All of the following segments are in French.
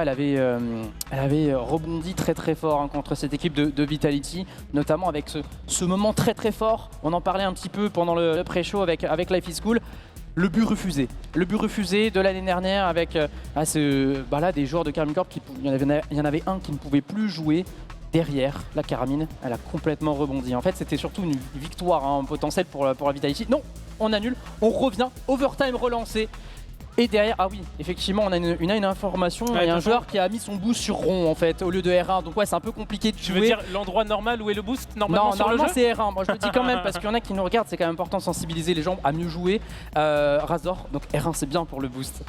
elle avait rebondi très très fort contre cette équipe de Vitality, notamment avec ce moment très très fort. On en parlait un petit peu pendant le pré-show avec Life is Cool. Le but refusé de l'année dernière avec des joueurs de Karmine Corp, il y en avait un qui ne pouvait plus jouer. Derrière, la Karmine, elle a complètement rebondi. En fait, c'était surtout une victoire potentielle pour la Vitality. Non, on annule, on revient, overtime relancé. Et derrière, ah oui, effectivement, on a une information. Il y a un joueur qui a mis son boost sur rond en fait, au lieu de R1. Donc ouais, c'est un peu compliqué de jouer. Tu veux dire l'endroit normal où est le boost normalement? Non, normalement c'est R1. Moi je le dis quand même parce qu'il y en a qui nous regardent. C'est quand même important de sensibiliser les gens à mieux jouer. Razor, donc R1 c'est bien pour le boost.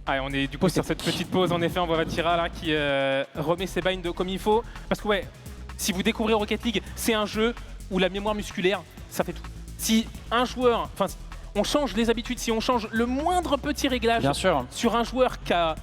Allez, on est du coup sur cette petite pause. En effet, on voit Vatira là qui remet ses binds comme il faut. Parce que ouais, si vous découvrez Rocket League, c'est un jeu où la mémoire musculaire, ça fait tout. Si un joueur, enfin, on change les habitudes, si on change le moindre petit réglage sur un joueur qui a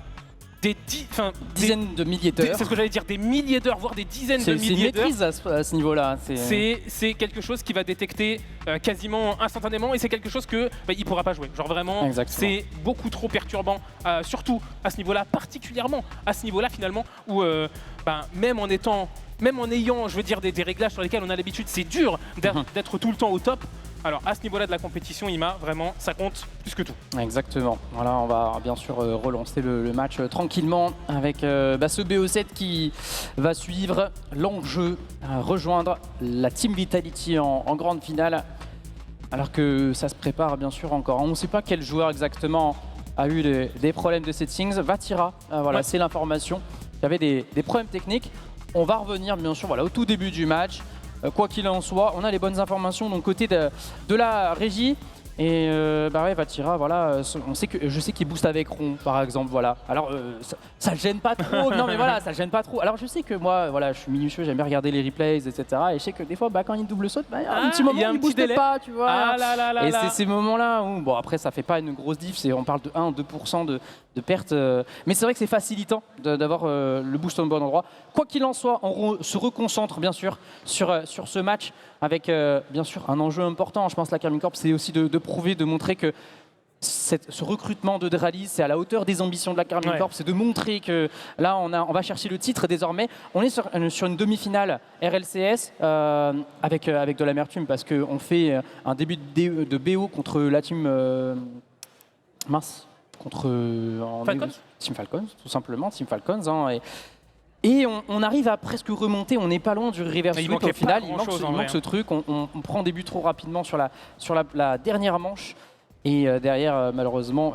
dizaines de milliers d'heures. C'est ce que j'allais dire, des milliers d'heures, voire des dizaines de milliers d'heures. C'est une maîtrise à ce niveau-là. C'est quelque chose qui va détecter quasiment instantanément et c'est quelque chose que il pourra pas jouer. Genre vraiment, c'est beaucoup trop perturbant, surtout à ce niveau-là, particulièrement à ce niveau-là finalement, où même en ayant, je veux dire, des réglages sur lesquels on a l'habitude, c'est dur d'être tout le temps au top. Alors à ce niveau-là de la compétition, IMA, vraiment, ça compte plus que tout. Exactement. Voilà, on va bien sûr relancer le match tranquillement avec ce BO7 qui va suivre l'enjeu, rejoindre la Team Vitality en grande finale. Alors que ça se prépare bien sûr encore. On ne sait pas quel joueur exactement a eu des problèmes de settings. Vatira, c'est l'information. Il y avait des problèmes techniques. On va revenir bien sûr au tout début du match. Quoi qu'il en soit, on a les bonnes informations donc côté de la régie. Et Vatira, on sait que je sais qu'il booste avec Ron par exemple, voilà. Alors ça le gêne pas trop, non mais voilà, ça le gêne pas trop. Alors je sais que moi, je suis minutieux, j'aime bien regarder les replays, etc. Et je sais que des fois, quand il double saute, il y a un petit moment où il boostait pas, tu vois. Et c'est ces moments-là où, bon après ça fait pas une grosse diff, on parle de 1-2% de perte. Mais c'est vrai que c'est facilitant d'avoir le boost au bon endroit. Quoi qu'il en soit, on se reconcentre bien sûr sur ce match avec bien sûr un enjeu important. Je pense que la Karmine Corp, c'est aussi de prouver, de montrer que ce recrutement de Drali, c'est à la hauteur des ambitions de la Karmine Corp. C'est de montrer que là, on va chercher le titre désormais. On est sur une demi-finale RLCS avec de l'amertume parce qu'on fait un début de BO contre la team contre Team Falcons, tout simplement, Team Falcons. Et on arrive à presque remonter, on n'est pas loin du reverse sweep au final, il manque ce truc, on prend des buts trop rapidement sur la dernière manche. Et derrière, malheureusement,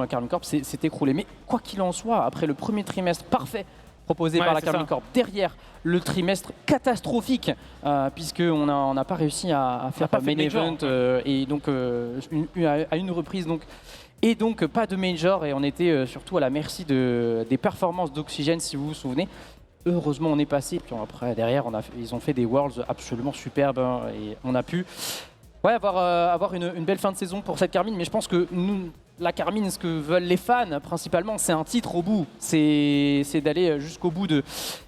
Karmine Corp s'est écroulé. Mais quoi qu'il en soit, après le premier trimestre parfait proposé par la Karmine Corp, derrière le trimestre catastrophique, puisqu'on n'a pas réussi à faire un main event, et donc à une reprise. Et donc pas de major, et on était surtout à la merci des performances d'Oxygène, si vous vous souvenez. Heureusement on est passé, puis après derrière ils ont fait des Worlds absolument superbes, et on a pu avoir une belle fin de saison pour cette Karmine. Mais je pense que la Karmine, ce que veulent les fans principalement, c'est un titre au bout, c'est d'aller jusqu'au bout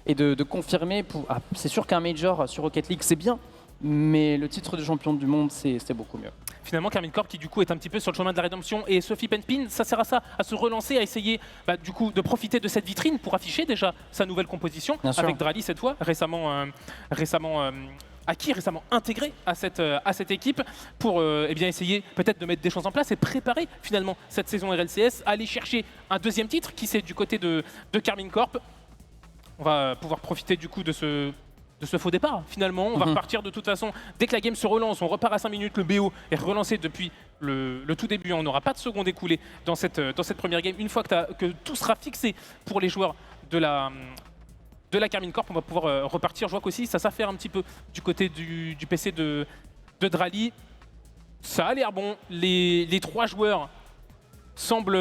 et de confirmer. C'est sûr qu'un major sur Rocket League c'est bien, mais le titre de champion du monde c'est beaucoup mieux. Finalement, Karmine Corp qui du coup est un petit peu sur le chemin de la rédemption, et Sophie Penpin, ça sert à ça, à se relancer, à essayer du coup de profiter de cette vitrine pour afficher déjà sa nouvelle composition avec Drali cette fois, récemment acquis, récemment intégré à cette équipe pour essayer peut-être de mettre des choses en place et préparer finalement cette saison RLCS, aller chercher un deuxième titre qui c'est du côté de Karmine Corp. On va pouvoir profiter du coup de ce faux départ finalement. On va repartir de toute façon dès que la game se relance, on repart à 5 minutes, le BO est relancé depuis le tout début, on n'aura pas de seconde écoulée dans cette première game. Une fois que tout sera fixé pour les joueurs de la Karmine Corp, on va pouvoir repartir. Je vois qu'aussi ça s'affaire un petit peu du côté du PC de Drali. Ça a l'air bon, les trois joueurs semblent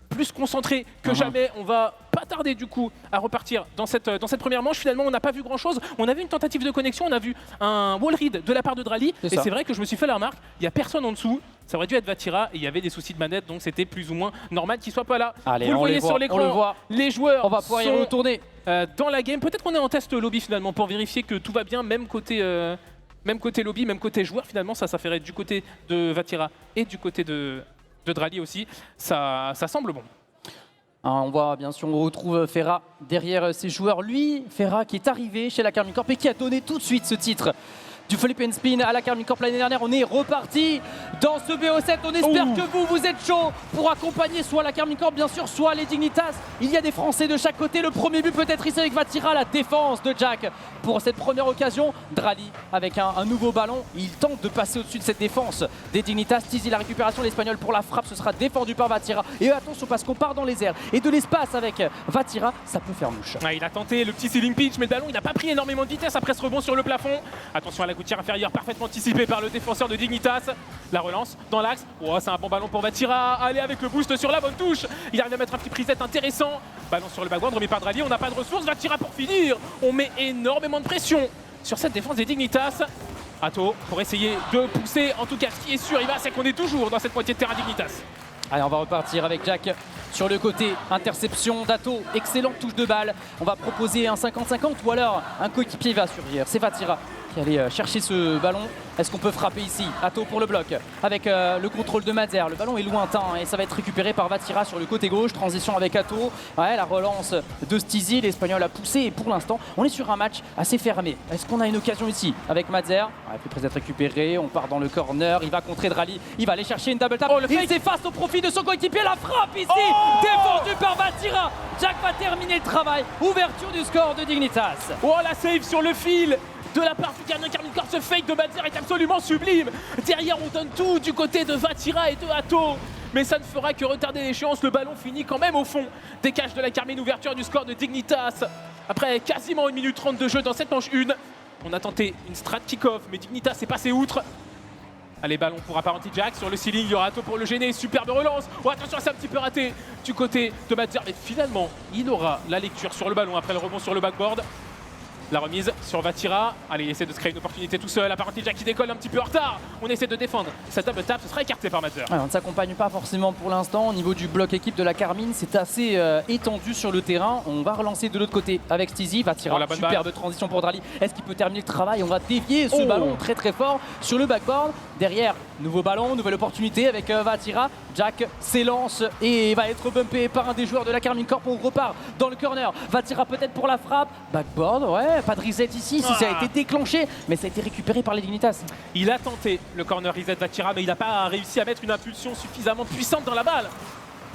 plus concentrés que jamais. On va pas tarder du coup à repartir dans cette première manche. Finalement on n'a pas vu grand chose, on a vu une tentative de connexion, on a vu un wall read de la part de Drali, et c'est vrai que je me suis fait la remarque, il n'y a personne en dessous, ça aurait dû être Vatira et il y avait des soucis de manette, donc c'était plus ou moins normal qu'il soit pas là. Allez, vous le voyez sur l'écran, les joueurs on va pouvoir y retourner dans la game. Peut-être qu'on est en test lobby finalement pour vérifier que tout va bien, même côté lobby, même côté joueur. Finalement ça s'affairait du côté de Vatira et du côté de Drali aussi, ça semble bon. On voit bien sûr, on retrouve Ferra derrière ses joueurs. Lui, Ferra qui est arrivé chez la Karmine Corp et qui a donné tout de suite ce titre du flip and spin à la Karmine Corp l'année dernière. On est reparti dans ce BO7. On espère que vous êtes chaud pour accompagner soit la Karmine Corp bien sûr, soit les Dignitas. Il y a des Français de chaque côté. Le premier but peut-être ici avec Vatira, la défense de Jack pour cette première occasion. Drali avec un nouveau ballon. Il tente de passer au-dessus de cette défense des Dignitas. Tizi la récupération, l'Espagnol pour la frappe. Ce sera défendu par Vatira. Et attention parce qu'on part dans les airs et de l'espace avec Vatira, ça peut faire mouche. Il a tenté le petit ceiling pitch, mais le ballon il n'a pas pris énormément de vitesse après ce rebond sur le plafond. Attention à la gouttière inférieure, parfaitement anticipée par le défenseur de Dignitas. La relance dans l'axe. Oh, c'est un bon ballon pour Vatira. Allez avec le boost sur la bonne touche. Il arrive à mettre un petit preset intéressant. Ballon sur le backboard remis par Drali. On n'a pas de ressources. Vatira pour finir. On met énormément de pression sur cette défense des Dignitas. Atto pour essayer de pousser. En tout cas, ce qui est sûr, c'est qu'on est toujours dans cette moitié de terrain Dignitas. Allez, on va repartir avec Jack sur le côté. Interception d'Atto, excellente touche de balle. On va proposer un 50-50 ou alors un coéquipier va surgir. C'est Vatira qui allait chercher ce ballon. Est-ce qu'on peut frapper ici? Atto pour le bloc avec le contrôle de Madzer. Le ballon est lointain et ça va être récupéré par Vatira sur le côté gauche. Transition avec Atto. Ouais, la relance de Stizy. L'Espagnol a poussé et pour l'instant, on est sur un match assez fermé. Est-ce qu'on a une occasion ici avec Madzer? Ouais, plus près d'être récupéré. On part dans le corner. Il va contrer Drali. Il va aller chercher une double tap. Il s'efface au profit de son coéquipier. La frappe ici, défendue par Vatira. Jack va terminer le travail. Ouverture du score de Dignitas. Oh, la save sur le fil de la part du gardien Karmine Corp. Ce fake de Madzer est absolument sublime. Derrière, on donne tout du côté de Vatira et de Atto. Mais ça ne fera que retarder l'échéance. Le ballon finit quand même au fond des cages de la Karmine. Ouverture du score de Dignitas. Après quasiment 1 minute 30 de jeu dans cette manche 1. On a tenté une strat kick-off, mais Dignitas est passé outre. Allez, ballon pour Apparenti Jack sur le ceiling. Il y aura Atto pour le gêner. Superbe relance. Oh, attention, c'est un petit peu raté du côté de Madzer. Mais finalement, il aura la lecture sur le ballon après le rebond sur le backboard. La remise sur Vatira. Allez, il essaie de se créer une opportunité tout seul. Apparenti Jack qui décolle un petit peu en retard. On essaie de défendre. Cette double tap, ce sera écarté par Madzer. Ouais, on ne s'accompagne pas forcément pour l'instant. Au niveau du bloc équipe de la Karmine, c'est assez étendu sur le terrain. On va relancer de l'autre côté avec Stizy. Vatira, superbe transition pour Drali. Est-ce qu'il peut terminer le travail? On va dévier ce ballon très très fort sur le backboard. Derrière, nouveau ballon, nouvelle opportunité avec Vatira. Jack s'élance et va être bumpé par un des joueurs de la Karmine Corp. On repart dans le corner. Vatira peut-être pour la frappe. Backboard, ouais, pas de reset ici. Si ça a été déclenché, mais ça a été récupéré par les Dignitas. Il a tenté le corner reset Vatira, mais il n'a pas réussi à mettre une impulsion suffisamment puissante dans la balle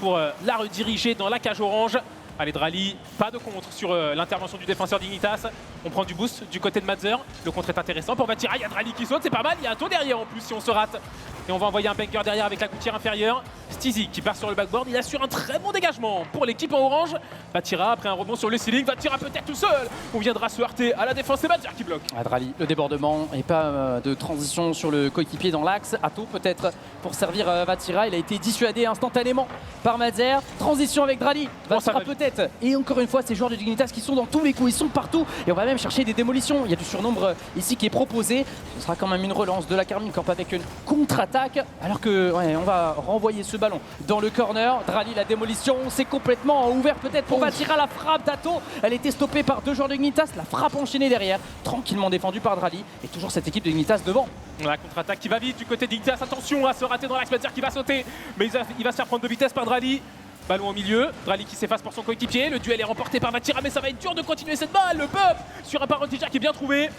pour la rediriger dans la cage orange. Allez, Drali, pas de contre sur l'intervention du défenseur Dignitas. On prend du boost du côté de Madzer. Le contre est intéressant pour Vatira. Il y a Drali qui saute, c'est pas mal. Il y a Atto derrière en plus si on se rate. Et on va envoyer un banker derrière avec la gouttière inférieure. Stizy qui part sur le backboard. Il assure un très bon dégagement pour l'équipe en orange. Vatira après un rebond sur le ceiling. Vatira peut-être tout seul. On viendra se heurter à la défense. C'est Madzer qui bloque. Drali, le débordement et pas de transition sur le coéquipier dans l'axe. Atto peut-être pour servir Vatira. Il a été dissuadé instantanément par Madzer. Transition avec Drali. Vatira peut-être. Et encore une fois, ces joueurs de Dignitas qui sont dans tous les coups. Ils sont partout. Et on va même chercher des démolitions. Il y a du surnombre ici qui est proposé. Ce sera quand même une relance de la Karmine Corp avec une contre-attaque. Alors que on va renvoyer ce ballon dans le corner. Drali, la démolition, c'est complètement ouvert peut-être pour Vatira. La frappe d'Atto, elle était stoppée par deux joueurs de Dignitas. La frappe enchaînée derrière, tranquillement défendue par Drali. Et toujours cette équipe de Dignitas devant. La contre-attaque qui va vite du côté de Dignitas. Attention à se rater dans l'axe. Madzer qui va sauter, mais il va se faire prendre de vitesse par Drali. Ballon au milieu, Drali qui s'efface pour son coéquipier. Le duel est remporté par Vatira, mais ça va être dur de continuer cette balle. Le bump sur Apparenti Jack qui est bien trouvé.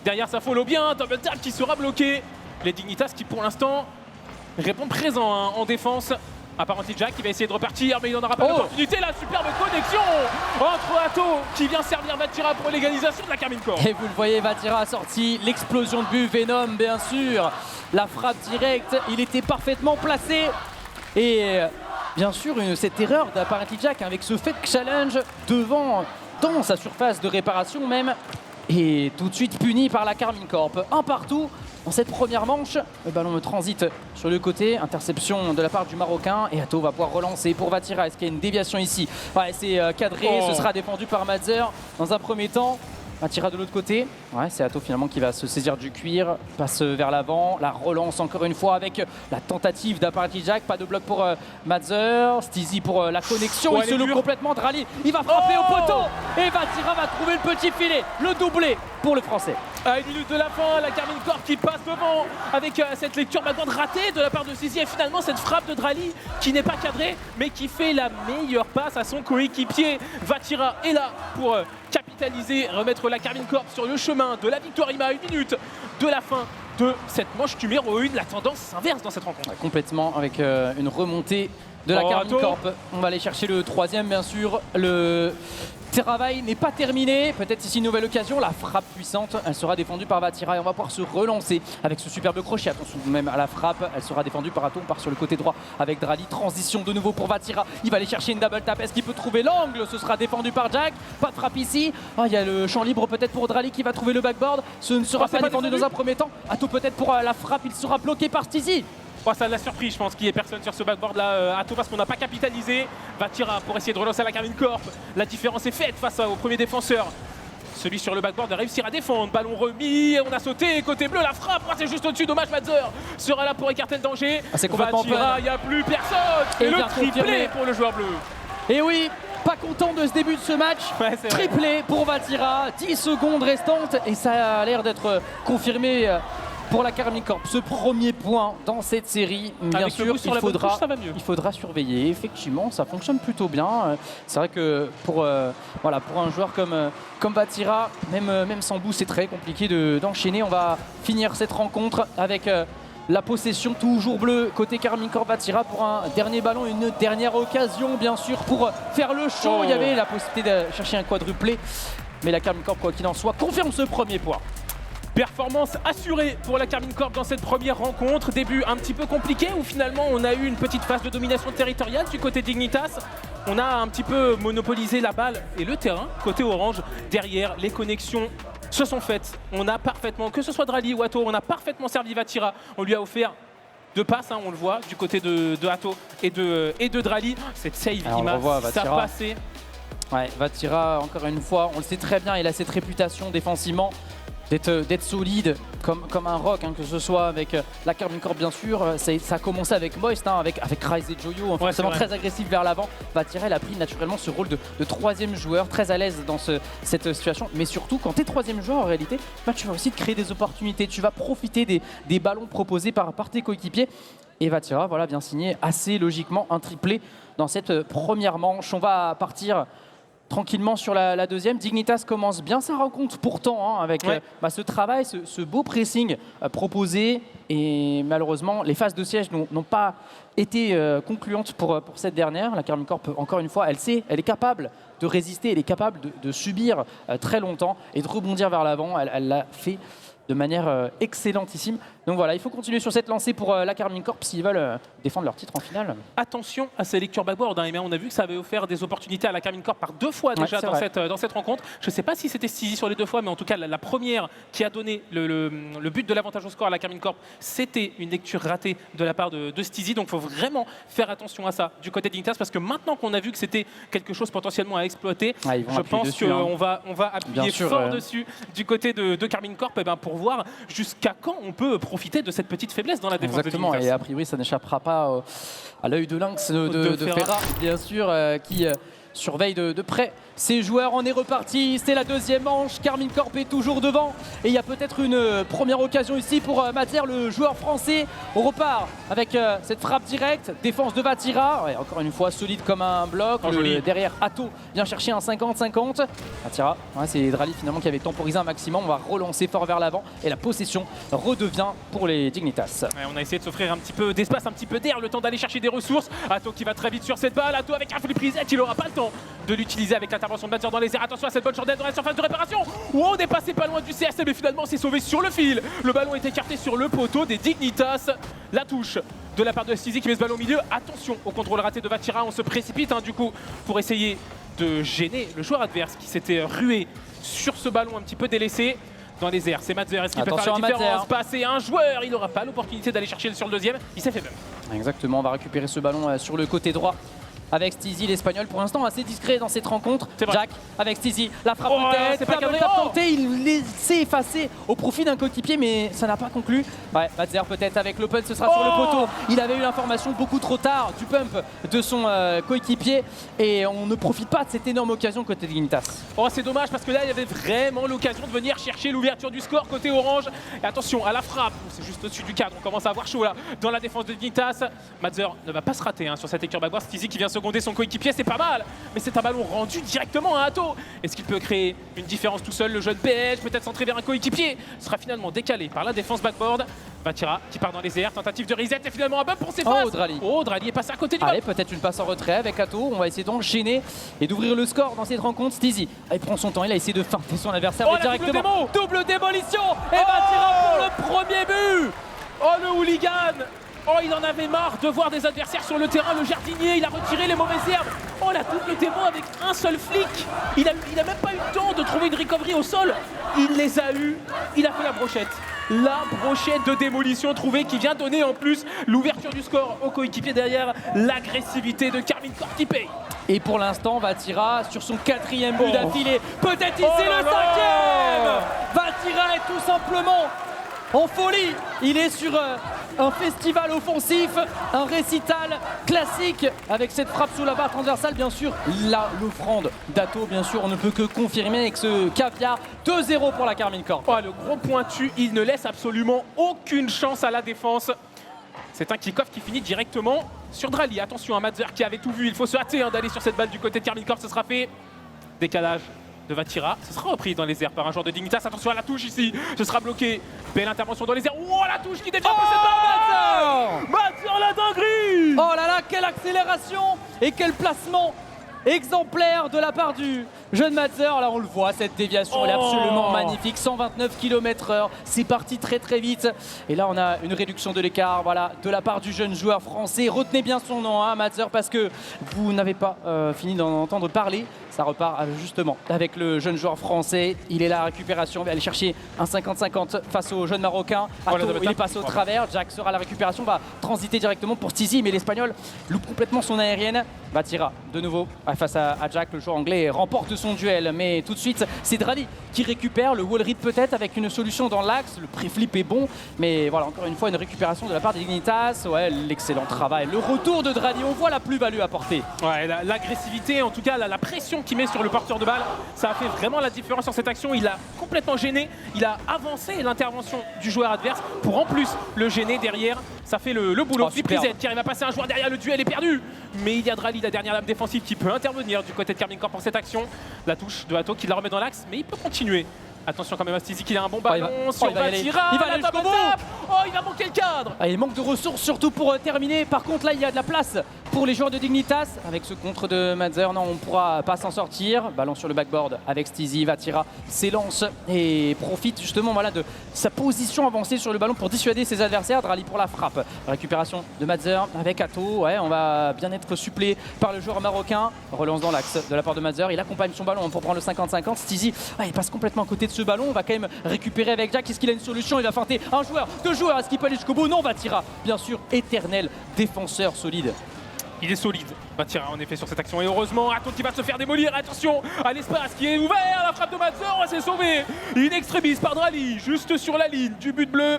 Derrière, ça follow bien. Double tap qui sera bloqué. Les Dignitas qui pour l'instant répondent présents en défense. Apparenti Jack qui va essayer de repartir, mais il n'en aura pas d'opportunité. La superbe connexion entre Atto qui vient servir Vatira pour l'égalisation de la Karmine Corp. Et vous le voyez, Vatira a sorti l'explosion de but, Venom bien sûr. La frappe directe, il était parfaitement placé. Et bien sûr, cette erreur d'Apparenti Jack avec ce fake challenge devant, dans sa surface de réparation même. Et tout de suite puni par la Karmine Corp. Un partout dans cette première manche. Le ballon transite sur le côté. Interception de la part du Marocain. Et Atto va pouvoir relancer pour Vatira. Est-ce qu'il y a une déviation ici? Ouais, c'est cadré. Ce sera défendu par Madzer dans un premier temps. Vatira de l'autre côté. Ouais, c'est Atto finalement qui va se saisir du cuir. Passe vers l'avant. La relance encore une fois avec la tentative d'Apparenti Jack. Pas de bloc pour Madzer. Stizy pour la connexion. Il se loue complètement. Drali, il va frapper au poteau. Et Vatira va trouver le petit filet. Le doublé pour le Français. À 1 minute de la fin, la Karmine Corp qui passe devant avec cette lecture backboard ratée de la part de Sisi et finalement cette frappe de Drali qui n'est pas cadrée mais qui fait la meilleure passe à son coéquipier. Vatira est là pour capitaliser, remettre la Karmine Corp sur le chemin de la victoire. Il met à 1 minute de la fin de cette manche numéro 1. La tendance s'inverse dans cette rencontre. Complètement, avec une remontée de la Karmine Corp. On va aller chercher le troisième, bien sûr. Le travail n'est pas terminé. Peut-être ici une nouvelle occasion. La frappe puissante, elle sera défendue par Vatira et on va pouvoir se relancer avec ce superbe crochet. Attention même à la frappe, elle sera défendue par Ato. On part sur le côté droit avec Drali. Transition de nouveau pour Vatira. Il va aller chercher une double tap. Est-ce qu'il peut trouver l'angle? Ce sera défendu par Jack. Pas de frappe ici. Oh, il y a le champ libre peut-être pour Drali qui va trouver le backboard. Ce ne sera pas défendu dans un premier temps. Ato peut-être pour la frappe. Il sera bloqué par Stizy. Oh, ça l'a surpris, je pense qu'il n'y ait personne sur ce backboard là, Ato, parce qu'on n'a pas capitalisé. Vatira pour essayer de relancer la Karmine Corp. La différence est faite face au premier défenseur. Celui sur le backboard va réussir à défendre. Ballon remis, on a sauté, côté bleu, la frappe, c'est juste au-dessus, dommage, Mazur sera là pour écarter le danger. C'est complètement Vatira, il n'y a plus personne. Et le triplé pour le joueur bleu. Et oui, pas content de ce début de ce match. Ouais, triplé pour Vatira, 10 secondes restantes et ça a l'air d'être confirmé pour la Karmine Corp. Ce premier point dans cette série, bien sûr, il faudra surveiller. Effectivement, ça fonctionne plutôt bien. C'est vrai que pour un joueur comme Vatira, même sans boost, c'est très compliqué d'enchaîner. On va finir cette rencontre avec la possession toujours bleue côté Karmine Corp. Vatira pour un dernier ballon, une dernière occasion bien sûr pour faire le show. Il y avait la possibilité de chercher un quadruplé, mais la Karmine Corp, quoi qu'il en soit, confirme ce premier point. Performance assurée pour la Karmine Corp dans cette première rencontre. Début un petit peu compliqué où finalement on a eu une petite phase de domination territoriale du côté d'Ignitas. On a un petit peu monopolisé la balle et le terrain côté orange. Derrière, les connexions se sont faites. On a parfaitement, que ce soit Drali ou Ato, on a parfaitement servi Vatira. On lui a offert 2 passes, on le voit, du côté de Ato et de Drali. Cette save qui m'a passé. Ouais, Vatira, encore une fois, on le sait très bien, il a cette réputation défensivement d'être solide comme un rock, que ce soit avec la Karmine Corp bien sûr. Ça a commencé avec Moist, avec Ryze et Joyo, forcément très agressif vers l'avant. Vatira, il a pris naturellement ce rôle de troisième joueur, très à l'aise dans cette situation. Mais surtout, quand tu es troisième joueur, en réalité, tu vas aussi te créer des opportunités. Tu vas profiter des ballons proposés par tes coéquipiers. Et Vatira, voilà, bien signé assez logiquement un triplé dans cette première manche. On va partir tranquillement sur la deuxième. Dignitas commence bien sa rencontre pourtant avec ce travail, ce beau pressing proposé, et malheureusement les phases de siège n'ont pas été concluantes pour cette dernière. La Karmine Corp, encore une fois, elle est capable de résister, elle est capable de subir très longtemps et de rebondir vers l'avant. Elle l'a fait de manière excellentissime. Donc voilà, il faut continuer sur cette lancée pour la Karmine Corp s'ils veulent défendre leur titre en finale. Attention à ces lectures backboard, mais on a vu que ça avait offert des opportunités à la Karmine Corp par 2 fois déjà dans cette rencontre. Je ne sais pas si c'était Stizy sur les 2 fois, mais en tout cas la première qui a donné le but de l'avantage au score à la Karmine Corp, c'était une lecture ratée de la part de Stizy. Donc il faut vraiment faire attention à ça du côté d'Ignitas, parce que maintenant qu'on a vu que c'était quelque chose potentiellement à exploiter, je pense qu'on va appuyer fort dessus du côté de Karmine Corp, pour voir jusqu'à quand on peut profiter de cette petite faiblesse dans la défense. Exactement, et a priori ça n'échappera pas à l'œil de lynx de Ferra, bien sûr, qui surveille de près ses joueurs. On est reparti, c'est la deuxième manche. Karmine Corp est toujours devant et il y a peut-être une première occasion ici pour Mazur, le joueur français. On repart avec cette frappe directe, défense de Vatira, encore une fois solide comme un bloc. Derrière Ato vient chercher un 50-50. Vatira, c'est Drali finalement qui avait temporisé un maximum. On va relancer fort vers l'avant et la possession redevient pour les Dignitas. On a essayé de s'offrir un petit peu d'espace, un petit peu d'air, le temps d'aller chercher des ressources. Ato qui va très vite sur cette balle. Ato avec un flip reset, il n'aura pas le temps de l'utiliser avec l'intervention de Mazur dans les airs. Attention à cette bonne chandelle dans la surface de réparation. On est passé pas loin du CSM, mais finalement c'est sauvé sur le fil. Le ballon est écarté sur le poteau des Dignitas. La touche de la part de Stizy qui met ce ballon au milieu. Attention au contrôle raté de Vatira. On se précipite du coup pour essayer de gêner le joueur adverse qui s'était rué sur ce ballon un petit peu délaissé. Dans les airs, c'est Mazur, est-ce qu'il peut faire la différence? Passer un joueur, il n'aura pas l'opportunité d'aller chercher sur le deuxième, il s'est fait même. Exactement, on va récupérer ce ballon sur le côté droit avec Stizy, l'Espagnol, pour l'instant assez discret dans cette rencontre. Jack avec Stizy, la frappe Oh, de tête, c'est pas cadré. tenté, il s'est effacé au profit d'un coéquipier, mais ça n'a pas conclu. Ouais, Madzer peut-être avec l'open, ce sera sur le poteau. Il avait eu l'information beaucoup trop tard du pump de son coéquipier et on ne profite pas de cette énorme occasion côté Dignitas. Oh, c'est dommage parce que là il y avait vraiment l'occasion de venir chercher l'ouverture du score côté orange. Et attention à la frappe, c'est juste au-dessus du cadre, on commence à avoir chaud là dans la défense de Dignitas. Madzer ne va pas se rater sur cette lecture backboard. Stizy qui vient seconder son coéquipier, c'est pas mal, mais c'est un ballon rendu directement à Atto. Est-ce qu'il peut créer une différence tout seul? Le jeune belge peut-être centré vers un coéquipier sera finalement décalé par la défense backboard. Vatira qui part dans les airs, tentative de reset et finalement un bump pour ses faces. Drali est passé à côté du Allez, peut-être une passe en retrait avec Atto. On va essayer d'enchaîner et d'ouvrir le score dans cette rencontre. Stizy, il prend son temps, il a essayé de feinter son adversaire directement. Double démolition et Vatira pour le premier but. Oh, le hooligan! Oh, il en avait marre de voir des adversaires sur le terrain. Le jardinier, il a retiré les mauvaises herbes. Oh, la double démo avec un seul flic. Il a même pas eu le temps de trouver une recovery au sol. Il les a eus. Il a fait la brochette. La brochette de démolition trouvée qui vient donner en plus l'ouverture du score au coéquipier derrière. L'agressivité de Carmine Corp qui paye. Et pour l'instant, Vatira sur son 4e but d'affilée. Peut-être ici le 5e. Vatira est tout simplement en folie. Il est sur un festival offensif, un récital classique avec cette frappe sous la barre transversale. Bien sûr, là, l'offrande d'Atto, bien sûr, on ne peut que confirmer avec ce caviar. 2-0 pour la Carmine Corp. Oh, le gros pointu, il ne laisse absolument aucune chance à la défense. C'est un kick-off qui finit directement sur Drali. Attention à Madzer qui avait tout vu. Il faut se hâter d'aller sur cette balle du côté de Carmine Corp. Ce sera fait. Décalage de Vatira. Ce sera repris dans les airs par un joueur de Dignitas. Attention à la touche ici. Ce sera bloqué. Belle intervention dans les airs. Oh, la touche qui dévie un peu cette balle. Madzer, la dinguerie. Oh là là, quelle accélération et quel placement exemplaire de la part du jeune Madzer. Là on le voit, cette déviation elle est absolument magnifique, 129 km/h, c'est parti très très vite et là on a une réduction de l'écart, voilà, de la part du jeune joueur français. Retenez bien son nom, Madzer, parce que vous n'avez pas fini d'en entendre parler. Ça repart justement avec le jeune joueur français. Il est là à récupération, il va aller chercher un 50-50 face au jeune marocain. Atto, il est passé au travers, Jack sera à la récupération, va transiter directement pour Stizy, mais l'Espagnol loupe complètement son aérienne. Vatira de nouveau face à Jack, le joueur anglais remporte son duel, mais tout de suite c'est Drali qui récupère le wall read peut-être avec une solution dans l'axe. Le pré-flip est bon, mais voilà, encore une fois une récupération de la part des Dignitas. Ouais, l'excellent travail, le retour de Drali, on voit la plus-value apportée. Ouais, l'agressivité, en tout cas la pression qu'il met sur le porteur de balle, ça a fait vraiment la différence sur cette action. Il a complètement gêné, il a avancé l'intervention du joueur adverse pour en plus le gêner derrière. Ça fait le boulot. Flip-reset qui arrive à passer un joueur derrière, le duel est perdu, mais il y a Drali, la dernière lame défensive, qui peut intervenir du côté de Carmine Corp pour cette action. La touche de Atto qui la remet dans l'axe, mais il peut continuer. Attention quand même à Stizy qu'il a un bon ballon sur Vatira. Il va aller jusqu'au bout. Oh, il va manquer le cadre. Il manque de ressources surtout pour terminer. Par contre là il y a de la place pour les joueurs de Dignitas. Avec ce contre de Madzer, non, on ne pourra pas s'en sortir. Ballon sur le backboard avec Stizy. Vatira s'élance et profite justement, voilà, de sa position avancée sur le ballon pour dissuader ses adversaires. Drali pour la frappe. Récupération de Madzer avec Atto. Ouais, on va bien être supplé par le joueur marocain. Relance dans l'axe de la part de Madzer. Il accompagne son ballon pour prendre le 50-50. Stizy, il passe complètement à côté de ce ballon. On va quand même récupérer avec Jack. Est-ce qu'il a une solution? Il va feinter un joueur, deux joueurs. Est-ce qu'il peut aller jusqu'au bout? Non, Vatira, bien sûr, éternel défenseur solide. Il est solide, Vatira en effet sur cette action. Et heureusement, Atto qui va se faire démolir. Attention à l'espace qui est ouvert. La frappe de Madzer, c'est sauvé. In extremis par Drali, juste sur la ligne du but bleu.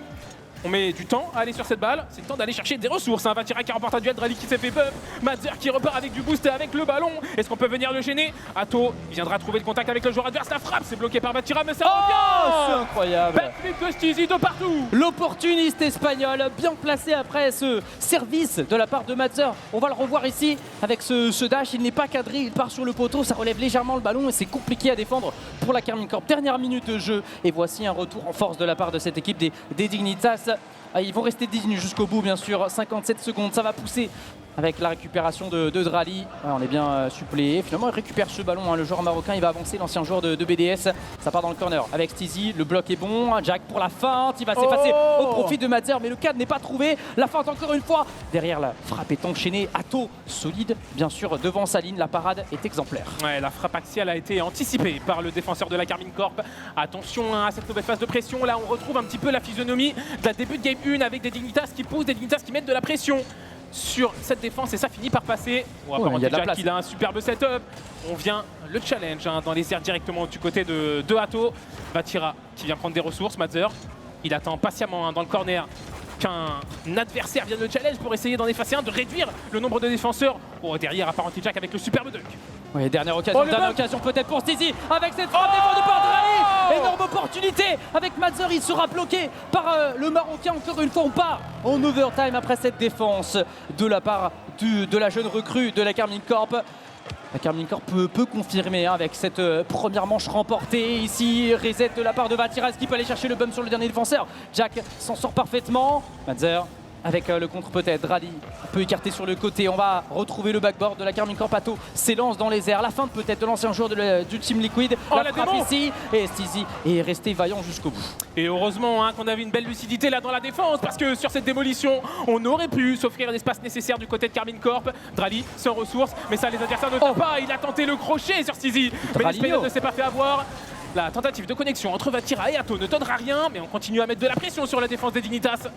On met du temps à aller sur cette balle, c'est le temps d'aller chercher des ressources. Vatira qui remporte un duel, Drali qui s'est fait bump, Madzer qui repart avec du boost et avec le ballon. Est-ce qu'on peut venir le gêner? Atto viendra trouver le contact avec le joueur adverse, la frappe, c'est bloqué par Vatira, mais ça revient. C'est incroyable. Backflip de Stizy de partout. L'opportuniste espagnol, bien placé après ce service de la part de Madzer. On va le revoir ici avec ce dash, il n'est pas cadré, il part sur le poteau, ça relève légèrement le ballon et c'est compliqué à défendre pour la Carmine Corp. Dernière minute de jeu et voici un retour en force de la part de cette équipe des Dignitas. Ils vont rester dignes jusqu'au bout, bien sûr. 57 secondes, ça va pousser avec la récupération de Drali. On est bien suppléé. Finalement, il récupère ce ballon. Le joueur marocain, il va avancer, l'ancien joueur de BDS. Ça part dans le corner avec Stizy. Le bloc est bon. Jack pour la feinte. Il va s'effacer au profit de Madzer, mais le cadre n'est pas trouvé. La feinte encore une fois. Derrière, la frappe est enchaînée. Atto, solide, bien sûr, devant sa ligne. La parade est exemplaire. Ouais, la frappe axiale a été anticipée par le défenseur de la Carmine Corp. Attention à cette nouvelle phase de pression. Là, on retrouve un petit peu la physionomie de la début de game 1 avec des Dignitas qui poussent, des Dignitas qui mettent de la pression. sur cette défense et ça finit par passer. On va voir déjà qu'il a un superbe setup. On vient le challenge dans les airs directement du côté de Hato. Vatira qui vient prendre des ressources, Mazzer. Il attend patiemment dans le corner qu'un adversaire vienne le challenge pour essayer d'en effacer un, de réduire le nombre de défenseurs. Oh, derrière apparemment Jack avec le superbe dunk. Oui, dernière occasion peut-être pour Stizy avec cette frappe défendue par Drali. Énorme opportunité avec Mazzer, il sera bloqué par le Marocain. Encore une fois, on part en overtime après cette défense de la part de la jeune recrue de la Karmine Corp. La Karmine Corp peut confirmer avec cette première manche remportée. Ici, reset de la part de Vatira qui peut aller chercher le bump sur le dernier défenseur. Jack s'en sort parfaitement. Mazzer avec le contre peut-être. Drali peut écarter sur le côté. On va retrouver le backboard de la Karmine Corp. Hato s'élance dans les airs. La fin peut-être de l'ancien joueur du Team Liquid. La frappe ici. Et Stizy est resté vaillant jusqu'au bout. Et heureusement qu'on avait une belle lucidité là dans la défense parce que sur cette démolition, on aurait pu s'offrir l'espace nécessaire du côté de Karmine Corp. Drali sans ressources, mais ça les adversaires ne font pas. Il a tenté le crochet sur Stizy, mais l'Espérance ne s'est pas fait avoir. La tentative de connexion entre Vatira et Hato ne donnera rien, mais on continue à mettre de la pression sur la défense des Dignitas.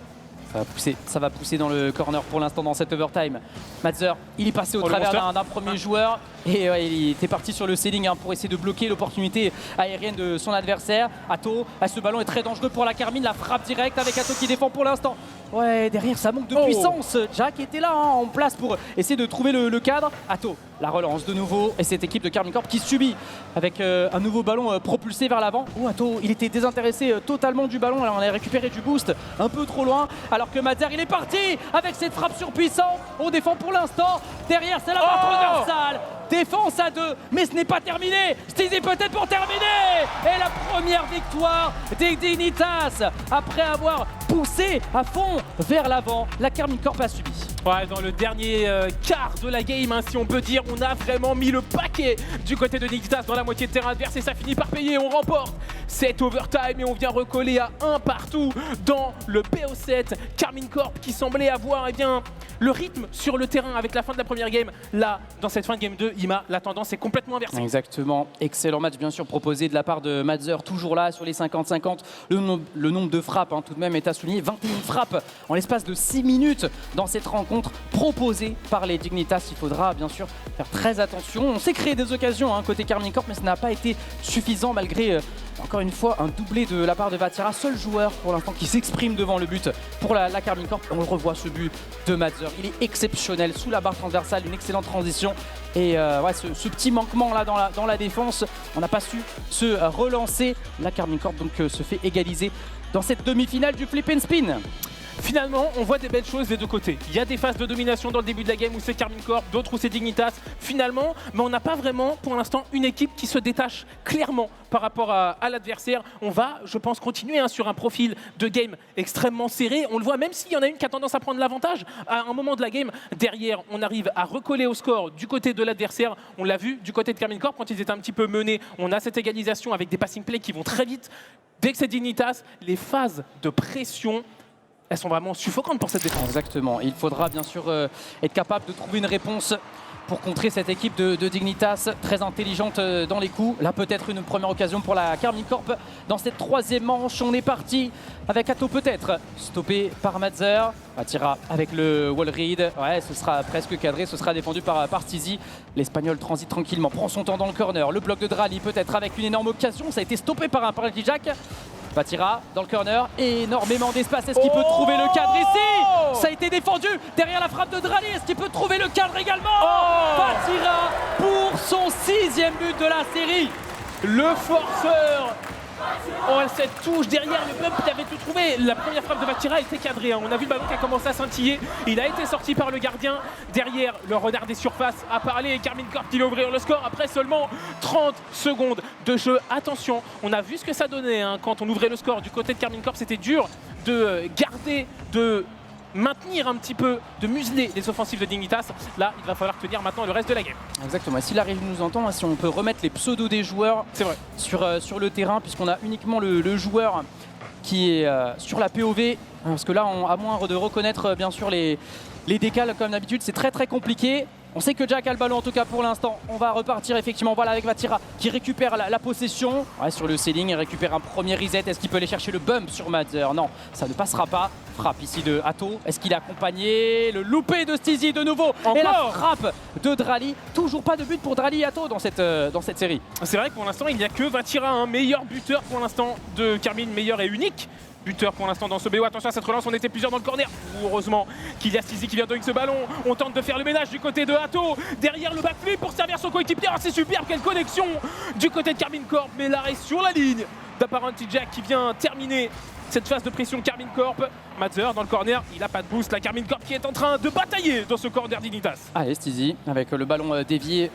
Ça va pousser dans le corner pour l'instant dans cette overtime. Mazzer, il est passé au travers d'un premier joueur et il était parti sur le ceiling pour essayer de bloquer l'opportunité aérienne de son adversaire. Hato, ce ballon est très dangereux pour la Karmine, la frappe directe avec Hato qui défend pour l'instant. Ouais, derrière ça manque de puissance. Jack était là en place pour essayer de trouver le cadre. Hato, la relance de nouveau et cette équipe de Karmine Corp qui subit avec un nouveau ballon propulsé vers l'avant. Oh, Hato, il était désintéressé totalement du ballon. Alors on a récupéré du boost un peu trop loin. Alors que Mazzer, il est parti avec cette frappe surpuissante. On défend pour l'instant. Derrière, c'est la barre transversale. Défense à 2, mais ce n'est pas terminé. Stizy peut-être pour terminer. Et la première victoire des Dignitas après avoir poussé à fond vers l'avant. La Karmine Corp a subi. Ouais, dans le dernier quart de la game, si on peut dire, on a vraiment mis le paquet du côté de Dignitas dans la moitié de terrain adverse et ça finit par payer. On remporte cette overtime et on vient recoller à 1 partout dans le BO7. Karmine Corp qui semblait avoir le rythme sur le terrain avec la fin de la première game. Là, dans cette fin de game 2, Ima, la tendance est complètement inversée. Exactement. Excellent match bien sûr proposé de la part de Mazzer, toujours là sur les 50-50. Le nombre de frappes tout de même est à souligner. 21 frappes en l'espace de 6 minutes dans cette rencontre proposée par les Dignitas. Il faudra bien sûr faire très attention. On s'est créé des occasions côté Karmine Corp, mais ce n'a pas été suffisant malgré encore une fois un doublé de la part de Vatira. Seul joueur pour l'instant qui s'exprime devant le but pour la Karmine Corp. On le revoit ce but de Mazzer. Il est exceptionnel sous la barre transversale, une excellente transition. Et ce petit manquement là dans la défense, on n'a pas su se relancer. La Karmine Corp donc se fait égaliser dans cette demi-finale du flip and spin. Finalement, on voit des belles choses des deux côtés. Il y a des phases de domination dans le début de la game où c'est Karmine Corp, d'autres où c'est Dignitas. Finalement, mais on n'a pas vraiment, pour l'instant, une équipe qui se détache clairement par rapport à l'adversaire. On va, je pense, continuer sur un profil de game extrêmement serré. On le voit, même s'il y en a une qui a tendance à prendre l'avantage, à un moment de la game, derrière, on arrive à recoller au score du côté de l'adversaire. On l'a vu du côté de Karmine Corp quand ils étaient un petit peu menés. On a cette égalisation avec des passing plays qui vont très vite. Dès que c'est Dignitas, les phases de pression, elles sont vraiment suffocantes pour cette défense. Exactement. Il faudra bien sûr être capable de trouver une réponse pour contrer cette équipe de Dignitas, très intelligente dans les coups. Là, peut-être une première occasion pour la Karmine Corp. Dans cette troisième manche, on est parti avec Hato peut-être, stoppé par Mazzer. Vatira avec le wall read. Ouais, ce sera presque cadré, ce sera défendu par Stizy. L'Espagnol transite tranquillement, prend son temps dans le corner. Le bloc de Drali peut-être avec une énorme occasion. Ça a été stoppé par un penalty jack. Vatira dans le corner, énormément d'espace. Est-ce qu'il peut trouver le cadre ici? Ça a été défendu derrière la frappe de Drali. Est-ce qu'il peut trouver le cadre également? Vatira pour son 6e but de la série. Le forceur. Cette touche derrière le bump qui avait tout trouvé. La première frappe de Vatira était cadrée. On a vu le ballon qui a commencé à scintiller. Il a été sorti par le gardien. Derrière, le renard des surfaces a parlé. Karmine Corp qui va ouvrir le score après seulement 30 secondes de jeu. Attention, on a vu ce que ça donnait quand on ouvrait le score du côté de Karmine Corp. C'était dur de garder, de maintenir un petit peu, de museler les offensives de Dignitas. Là, il va falloir tenir maintenant le reste de la game. Exactement. Et si la régie nous entend, si on peut remettre les pseudos des joueurs sur le terrain, puisqu'on a uniquement le joueur qui est sur la POV, parce que là, à moins de reconnaître bien sûr les décales comme d'habitude, c'est très compliqué. On sait que Jack a le ballon en tout cas pour l'instant. On va repartir effectivement, voilà, avec Vatira qui récupère la possession. Ouais, sur le ceiling, il récupère un premier reset. Est-ce qu'il peut aller chercher le bump sur Madzer? Non, ça ne passera pas. Frappe ici de Atto. Est-ce qu'il est accompagné? Le loupé de Stizy de nouveau. Encore. Et la frappe de Drali. Toujours pas de but pour Drali et Atto dans cette série. C'est vrai que pour l'instant, il n'y a que Vatira, un meilleur buteur pour l'instant de Carmine, meilleur et unique buteur pour l'instant dans ce BO. Attention à cette relance, on était plusieurs dans le corner. Heureusement qu'il y a Stizy qui vient donner ce ballon. On tente de faire le ménage du côté de Atto. Derrière le backflip pour servir son coéquipier. Oh, c'est superbe, quelle connexion du côté de Carmine Corp. Mais l'arrêt sur la ligne d'Apparently Jack qui vient terminer cette phase de pression Carmine Corp. Madzer dans le corner, il n'a pas de boost. La Carmine Corp qui est en train de batailler dans ce corner d'Ignitas. Allez, Stizy avec le ballon dévié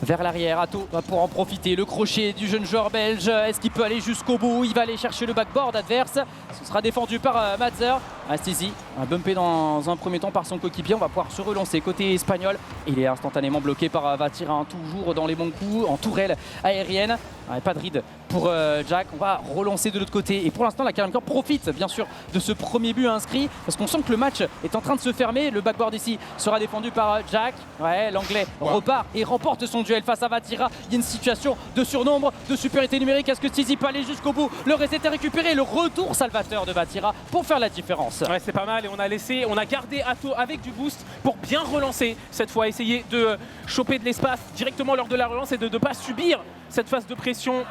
vers l'arrière. Atto va pour en profiter. Le crochet du jeune joueur belge. Est-ce qu'il peut aller jusqu'au bout? Il va aller chercher le backboard adverse. Ce sera défendu par Madzer. Stizy a bumpé dans un premier temps par son coéquipier. On va pouvoir se relancer côté espagnol. Il est instantanément bloqué par Vatira, toujours dans les bons coups, en tourelle aérienne. Pas de ride pour Jack. On va relancer de l'autre côté. Et pour l'instant, la Carmine Corp profite bien sûr de ce premier but inscrit parce qu'on sent que le match est en train de se fermer. Le backboard ici sera défendu par Jack. Ouais, l'anglais repart et remporte son duel face à Vatira. Il y a une situation de surnombre, de supériorité numérique. Est-ce que Stizy peut aller jusqu'au bout? Le reset est récupéré. Le retour salvateur de Vatira pour faire la différence. Ouais, c'est pas mal et on a gardé Atto avec du boost pour bien relancer cette fois, essayer de choper de l'espace directement lors de la relance et de ne pas subir cette phase de pression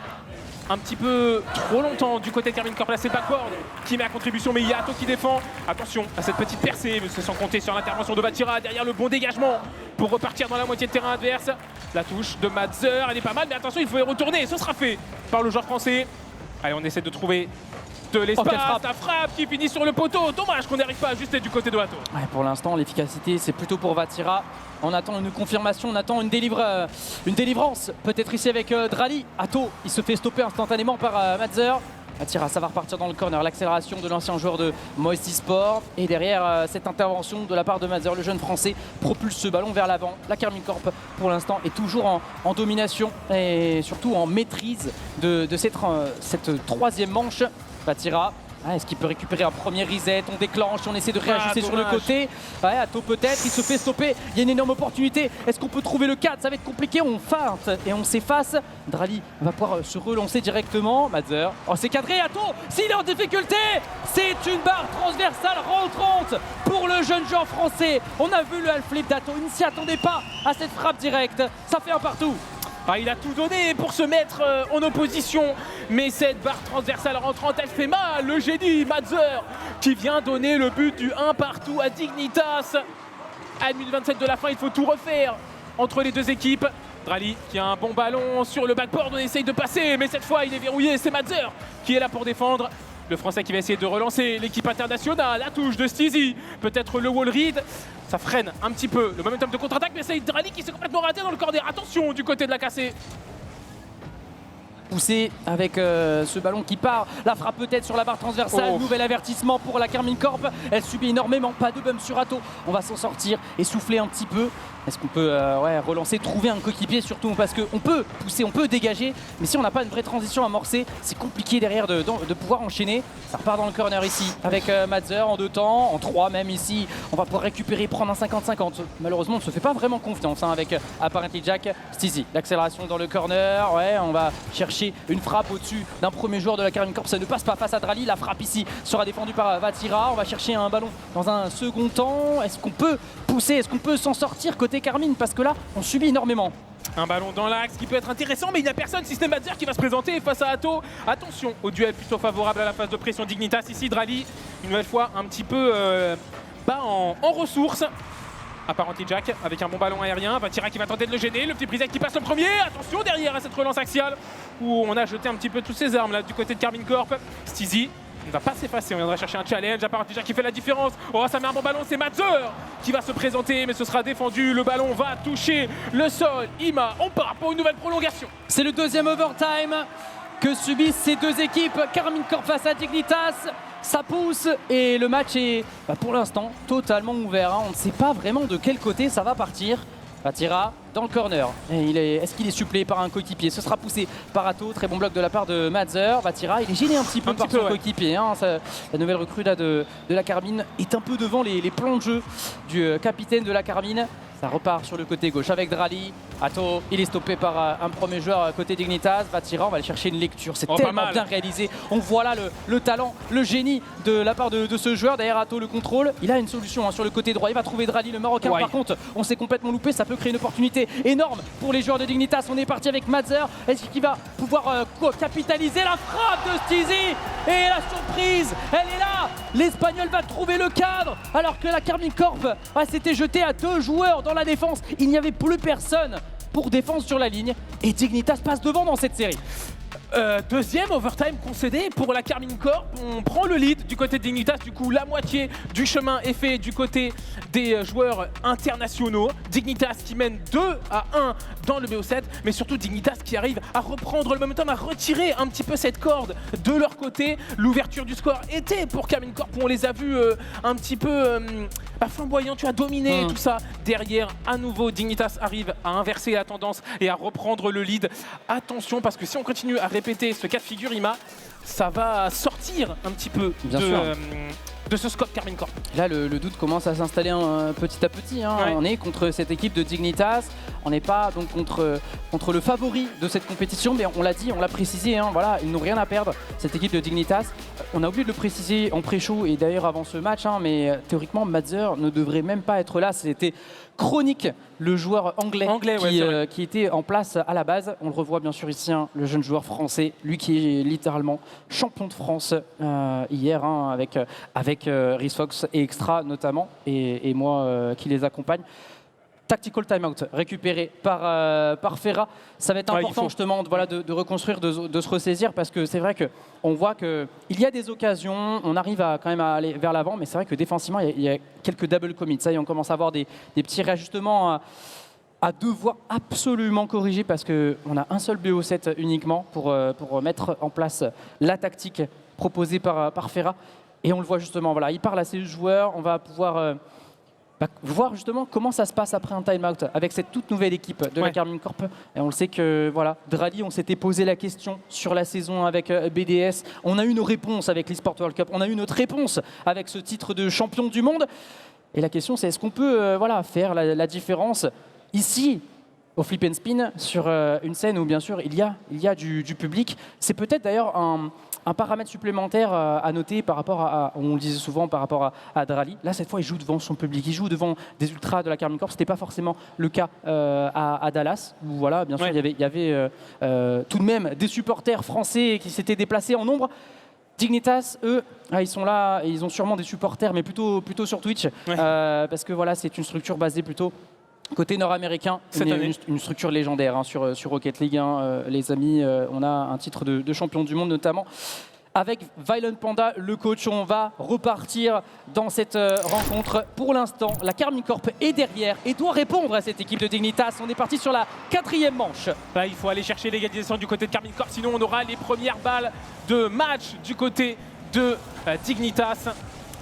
un petit peu trop longtemps du côté de Carmine Corp. Là, c'est Backboard qui met à contribution, mais il y a Atto qui défend. Attention à cette petite percée, mais c'est sans compter sur l'intervention de Vatira derrière le bon dégagement pour repartir dans la moitié de terrain adverse. La touche de Madzer, elle est pas mal, mais attention, il faut y retourner et ce sera fait par le joueur français. Allez, on essaie de trouver de l'espace, la frappe qui finit sur le poteau. Dommage qu'on n'arrive pas à ajuster du côté de Atto. Ouais, pour l'instant, l'efficacité, c'est plutôt pour Vatira. On attend une confirmation, on attend une délivrance. Peut-être ici avec Drali. Atto, il se fait stopper instantanément par Madzer. Vatira, ça va repartir dans le corner. L'accélération de l'ancien joueur de Moisty Sport. Et derrière cette intervention de la part de Madzer, le jeune français propulse ce ballon vers l'avant. La Carmine Corp, pour l'instant, est toujours en domination et surtout en maîtrise de cette troisième manche. Vatira, est-ce qu'il peut récupérer un premier reset? On déclenche, on essaie de réajuster sur le côté. Ouais, Atto peut-être, il se fait stopper. Il y a une énorme opportunité. Est-ce qu'on peut trouver le 4? Ça va être compliqué. On feinte et on s'efface. Drali va pouvoir se relancer directement. Madzer, oh, c'est cadré. Atto, s'il est en difficulté, c'est une barre transversale rentrante pour le jeune joueur français. On a vu le half flip d'Atto. Il ne s'y attendait pas à cette frappe directe. Ça fait un partout. Ah, il a tout donné pour se mettre en opposition, mais cette barre transversale rentrante, elle fait mal. Le génie Madzer qui vient donner le but du 1 partout à Dignitas. À 1 de la fin, il faut tout refaire entre les deux équipes. Drali qui a un bon ballon sur le backboard, on essaye de passer, mais cette fois il est verrouillé. C'est Madzer qui est là pour défendre. Le Français qui va essayer de relancer l'équipe internationale. La touche de Stizy, peut-être le wall read. Ça freine un petit peu le momentum de contre-attaque, mais c'est Drali qui s'est complètement raté dans le corner. Attention du côté de la cassée. Poussé avec ce ballon qui part. La frappe peut-être sur la barre transversale. Nouvel avertissement pour la Carmine Corp. Elle subit énormément. Pas de bump sur Atto. On va s'en sortir et souffler un petit peu. Est-ce qu'on peut relancer, trouver un coéquipier surtout parce qu'on peut pousser, on peut dégager, mais si on n'a pas une vraie transition amorcée, c'est compliqué derrière de pouvoir enchaîner. Ça repart dans le corner ici avec Madzer en 2 temps, en 3 même ici. On va pouvoir récupérer, prendre un 50-50. Malheureusement, on ne se fait pas vraiment confiance avec Apparently Jack. Stizy, l'accélération dans le corner. Ouais, on va chercher une frappe au-dessus d'un premier joueur de la Carmine Corp. Ça ne passe pas face à Drali. La frappe ici sera défendue par Vatira. On va chercher un ballon dans un second temps. Est-ce qu'on peut pousser? Est-ce qu'on peut s'en sortir côté Carmine? Parce que là, on subit énormément. Un ballon dans l'axe qui peut être intéressant, mais il n'y a personne. Système Madzer qui va se présenter face à Atto. Attention au duel plutôt favorable à la phase de pression Dignitas. Ici, Drali, une nouvelle fois, un petit peu bas en ressources. Apparently Jack avec un bon ballon aérien. Vatira qui va tenter de le gêner. Le petit Brisek qui passe le premier. Attention derrière à cette relance axiale où on a jeté un petit peu toutes ses armes là du côté de Carmine Corp. Stizy ne va pas s'effacer, on viendra chercher un challenge. Apparently Jack qui fait la différence. Oh, ça met un bon ballon, c'est Madzer qui va se présenter, mais ce sera défendu. Le ballon va toucher le sol. Ima, on part pour une nouvelle prolongation. C'est le deuxième overtime que subissent ces deux équipes. Carmine Corp face à Dignitas. Ça pousse et le match est pour l'instant totalement ouvert. On ne sait pas vraiment de quel côté ça va partir. Vatira dans le corner. Est-ce qu'il est supplé par un coéquipier? Ce sera poussé par Atto. Très bon bloc de la part de Madzer. Vatira, il est gêné un petit peu par son coéquipier. La nouvelle recrue là, de la Carmine est un peu devant les plans de jeu du capitaine de la Carmine. Ça repart sur le côté gauche avec Drali. Atto, il est stoppé par un premier joueur côté Dignitas. Vatira, on va aller chercher une lecture. C'est tellement bien réalisé. On voit là le talent, le génie de la part de ce joueur. Derrière Atto, le contrôle. Il a une solution sur le côté droit. Il va trouver Drali, le Marocain. Par contre, on s'est complètement loupé. Ça peut créer une opportunité énorme pour les joueurs de Dignitas. On est parti avec Madzer. Est-ce qu'il va pouvoir capitaliser la frappe de Stizy? Et la surprise, elle est là. L'Espagnol va trouver le cadre. Alors que la Karmine Corp s'était jetée à 2 joueurs dans la défense. Il n'y avait plus personne pour défendre sur la ligne. Et Dignitas passe devant dans cette série. Deuxième overtime concédé pour la Karmine Corp. On prend le lead du côté de Dignitas. Du coup, la moitié du chemin est fait du côté des joueurs internationaux. Dignitas qui mène 2-1 dans le BO7, mais surtout Dignitas qui arrive à reprendre le momentum, à retirer un petit peu cette corde de leur côté. L'ouverture du score était pour Karmine Corp, où on les a vus un petit peu flamboyants, tu as dominé tout ça. Derrière, à nouveau, Dignitas arrive à inverser la tendance et à reprendre le lead. Attention, parce que si on continue à répéter ce cas de figure, Ima, ça va sortir un petit peu de ce scope Karmine Corp. Là, le doute commence à s'installer petit à petit. On est contre cette équipe de Dignitas. On n'est pas donc contre le favori de cette compétition, mais on l'a dit, on l'a précisé. Voilà, ils n'ont rien à perdre, cette équipe de Dignitas. On a oublié de le préciser en pré-show et d'ailleurs avant ce match, mais théoriquement, Madzer ne devrait même pas être là. C'était Chronique, le joueur anglais qui était en place à la base. On le revoit bien sûr ici, le jeune joueur français, lui qui est littéralement champion de France hier avec Rhys Fox et Extra notamment, et moi qui les accompagne. Tactical timeout récupéré par Ferra. Ça va être important justement de reconstruire, de se ressaisir, parce que c'est vrai qu'on voit qu'il y a des occasions, on arrive quand même à aller vers l'avant, mais c'est vrai que défensivement, il y a quelques double commits. Ça y est, on commence à avoir des petits réajustements à devoir absolument corriger, parce qu'on a un seul BO7 uniquement pour mettre en place la tactique proposée par Ferra. Et on le voit justement, il parle à ses joueurs, on va pouvoir voir justement comment ça se passe après un time-out avec cette toute nouvelle équipe de la Karmine Corp. Et on le sait que Drali, on s'était posé la question sur la saison avec BDS. On a eu nos réponses avec l'eSport World Cup. On a eu notre réponse avec ce titre de champion du monde. Et la question, c'est est-ce qu'on peut faire la différence ici au Flip and Spin sur une scène où bien sûr il y a du public. C'est peut-être d'ailleurs un paramètre supplémentaire à noter par rapport on le disait souvent, par rapport à Drali. Là, cette fois, il joue devant son public, il joue devant des ultras de la Karmine Corp. Ce n'était pas forcément le cas à Dallas, où bien sûr, il y avait tout de même des supporters français qui s'étaient déplacés en nombre. Dignitas, eux, ils sont là, et ils ont sûrement des supporters, mais plutôt sur Twitch, parce que c'est une structure basée plutôt côté nord-américain, une structure légendaire sur Rocket League, les amis. On a un titre de champion du monde notamment. Avec Violent Panda, le coach, on va repartir dans cette rencontre. Pour l'instant, la Karmine Corp est derrière et doit répondre à cette équipe de Dignitas. On est parti sur la 4e manche. Il faut aller chercher l'égalisation du côté de Karmine Corp, sinon on aura les premières balles de match du côté de Dignitas.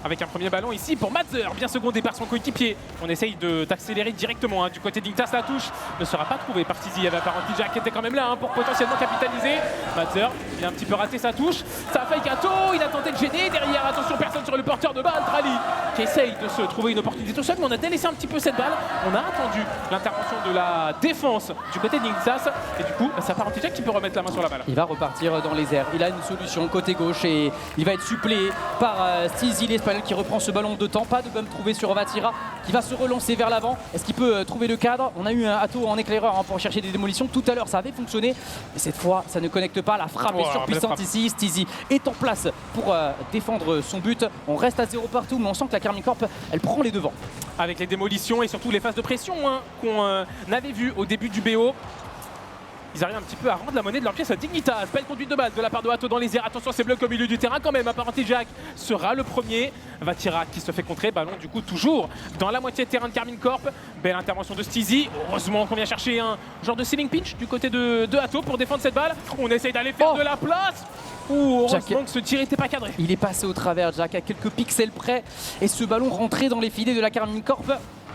Avec un premier ballon ici pour Madzer, bien secondé par son coéquipier. On essaye d'accélérer directement du côté d'Ignitas. La touche ne sera pas trouvée par Tizi. Il y avait apparemment Jack qui était quand même là pour potentiellement capitaliser. Madzer, il a un petit peu raté sa touche. Ça a fake Atto, il a tenté de gêner. Derrière, attention, personne sur le porteur de balle. Drali qui essaye de se trouver une opportunité tout seul, mais on a délaissé un petit peu cette balle. On a attendu l'intervention de la défense du côté d'Ignitas. Et du coup, ça part Jack qui peut remettre la main sur la balle. Il va repartir dans les airs. Il a une solution côté gauche et il va être suppléé par Stizy, l'Espagnol, qui reprend ce ballon de temps. Pas de bump trouvé sur Vatira, qui va se relancer vers l'avant. Est-ce qu'il peut trouver le cadre? On a eu un Atto en éclaireur pour chercher des démolitions. Tout à l'heure, ça avait fonctionné. Mais cette fois, ça ne connecte pas. La frappe est surpuissante ici. Stizy est en place pour défendre son but. On reste à 0 partout, mais on sent que la Karmine Corp, elle prend les devants. Avec les démolitions et surtout les phases de pression qu'on avait vues au début du BO. Ils arrivent un petit peu à rendre la monnaie de leur pièce à Dignitas. Belle conduite de balle de la part de Atto dans les airs. Attention, c'est bloqué au milieu du terrain quand même. Apparenté Jack sera le premier. Vatira qui se fait contrer. Ballon du coup toujours dans la moitié de terrain de Karmine Corp. Belle intervention de Stizy. Heureusement qu'on vient chercher un genre de ceiling pinch du côté de Atto pour défendre cette balle. On essaye d'aller faire de la place. Heureusement que ce tir n'était pas cadré. Il est passé au travers, Jack, à quelques pixels près. Et ce ballon rentré dans les filets de la Karmine Corp.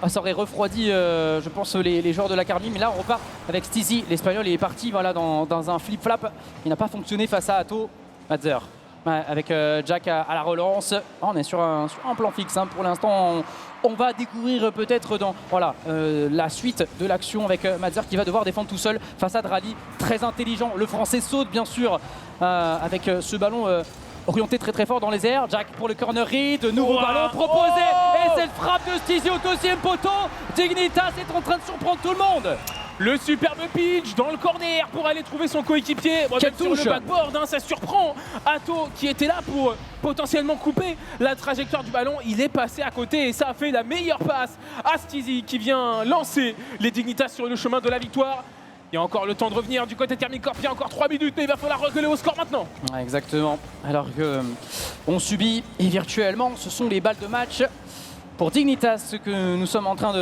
Ça aurait refroidi, je pense, les joueurs de la Karmine. Mais là, on repart avec Stizy. L'Espagnol est parti dans un flip-flap. Il n'a pas fonctionné face à Atto. Madzer. Ouais, avec Jack à la relance. On est sur un plan fixe hein. Pour l'instant, on va découvrir peut-être dans la suite de l'action avec Mazzer qui va devoir défendre tout seul face à Drali. Très intelligent. Le Français saute bien sûr avec ce ballon orienté très fort dans les airs. Jack pour le corner read. Nouveau ballon proposé. Et cette frappe de Stizy au deuxième poteau. Dignitas est en train de surprendre tout le monde. Le superbe pitch dans le corner pour aller trouver son coéquipier. Quelle touche sur le backboard, hein, ça surprend. Atto qui était là pour potentiellement couper la trajectoire du ballon. Il est passé à côté et ça a fait la meilleure passe à Stizy qui vient lancer les Dignitas sur le chemin de la victoire. Il y a encore le temps de revenir du côté de Karmine Corp. Il y a encore 3 minutes, mais il va falloir reculer au score maintenant. Ouais, exactement. Alors que on subit et virtuellement, ce sont les balles de match pour Dignitas, ce que nous sommes en train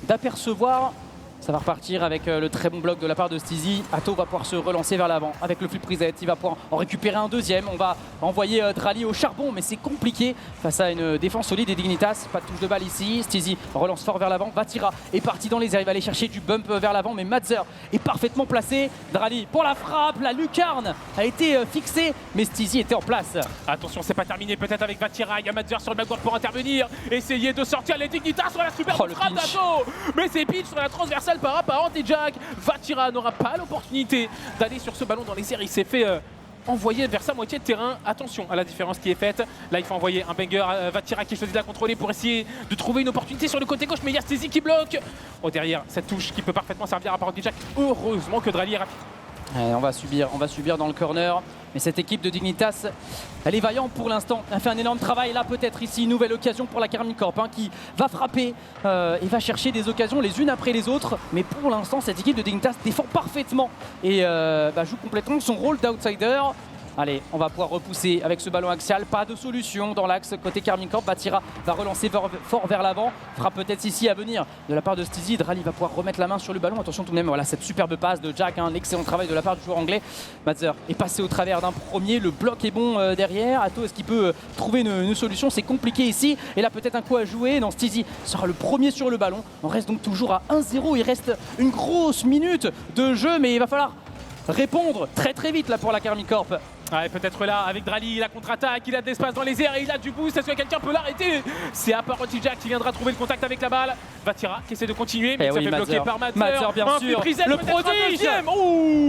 d'apercevoir. Ça va repartir avec le très bon bloc de la part de Stizy. Atto va pouvoir se relancer vers l'avant avec le flip reset. Il va pouvoir en récupérer un deuxième. On va envoyer Drali au charbon, mais c'est compliqué face à une défense solide et Dignitas. Pas de touche de balle ici. Stizy relance fort vers l'avant. Vatira est parti dans les airs. Il va aller chercher du bump vers l'avant, mais Mazzer est parfaitement placé. Drali pour la frappe. La lucarne a été fixée, mais Stizy était en place. Attention, c'est pas terminé peut-être avec Vatira. Il y a Mazzer sur le backboard pour intervenir. Essayer de sortir les Dignitas sur la super frappe d'Atto. Mais c'est pitch sur la transversale par apparente et Jack. Vatira n'aura pas l'opportunité d'aller sur ce ballon dans les airs. Il s'est fait envoyer vers sa moitié de terrain. Attention à la différence qui est faite. Là, il faut envoyer un banger à Vatira qui choisit de la contrôler pour essayer de trouver une opportunité sur le côté gauche. Mais il y a Stizy qui bloque. Oh, derrière, cette touche qui peut parfaitement servir à apparente Jack. Heureusement que Drali est rapide. On va subir dans le corner. Mais cette équipe de Dignitas, elle est vaillante pour l'instant. Elle fait un énorme travail. Là, peut-être ici, une nouvelle occasion pour la Karmine Corp hein, qui va frapper et va chercher des occasions les unes après les autres. Mais pour l'instant, cette équipe de Dignitas défend parfaitement et joue complètement son rôle d'outsider. Allez, on va pouvoir repousser avec ce ballon axial. Pas de solution dans l'axe côté Karmine Corp. Vatira va relancer fort vers l'avant. Frappe peut-être ici à venir de la part de Stizy. Drali va pouvoir remettre la main sur le ballon. Attention tout de même, voilà cette superbe passe de Jack. Un excellent travail de la part du joueur anglais. Mazzer est passé au travers d'un premier. Le bloc est bon derrière. Atto, est-ce qu'il peut trouver une solution? C'est compliqué ici. Et là, peut-être un coup à jouer. Non, Stizy sera le premier sur le ballon. On reste donc toujours à 1-0. Il reste une grosse minute de jeu, mais il va falloir répondre très vite là pour la Karmine Corp. Ouais, peut-être là avec Drali, la contre-attaque, il a de l'espace dans les airs et il a du boost. Est-ce que quelqu'un peut l'arrêter? C'est Apparenti Jack qui viendra trouver le contact avec la balle. Vatira qui essaie de continuer, mais ça fait bloquer par Mazzer. Bien sûr, le prodige.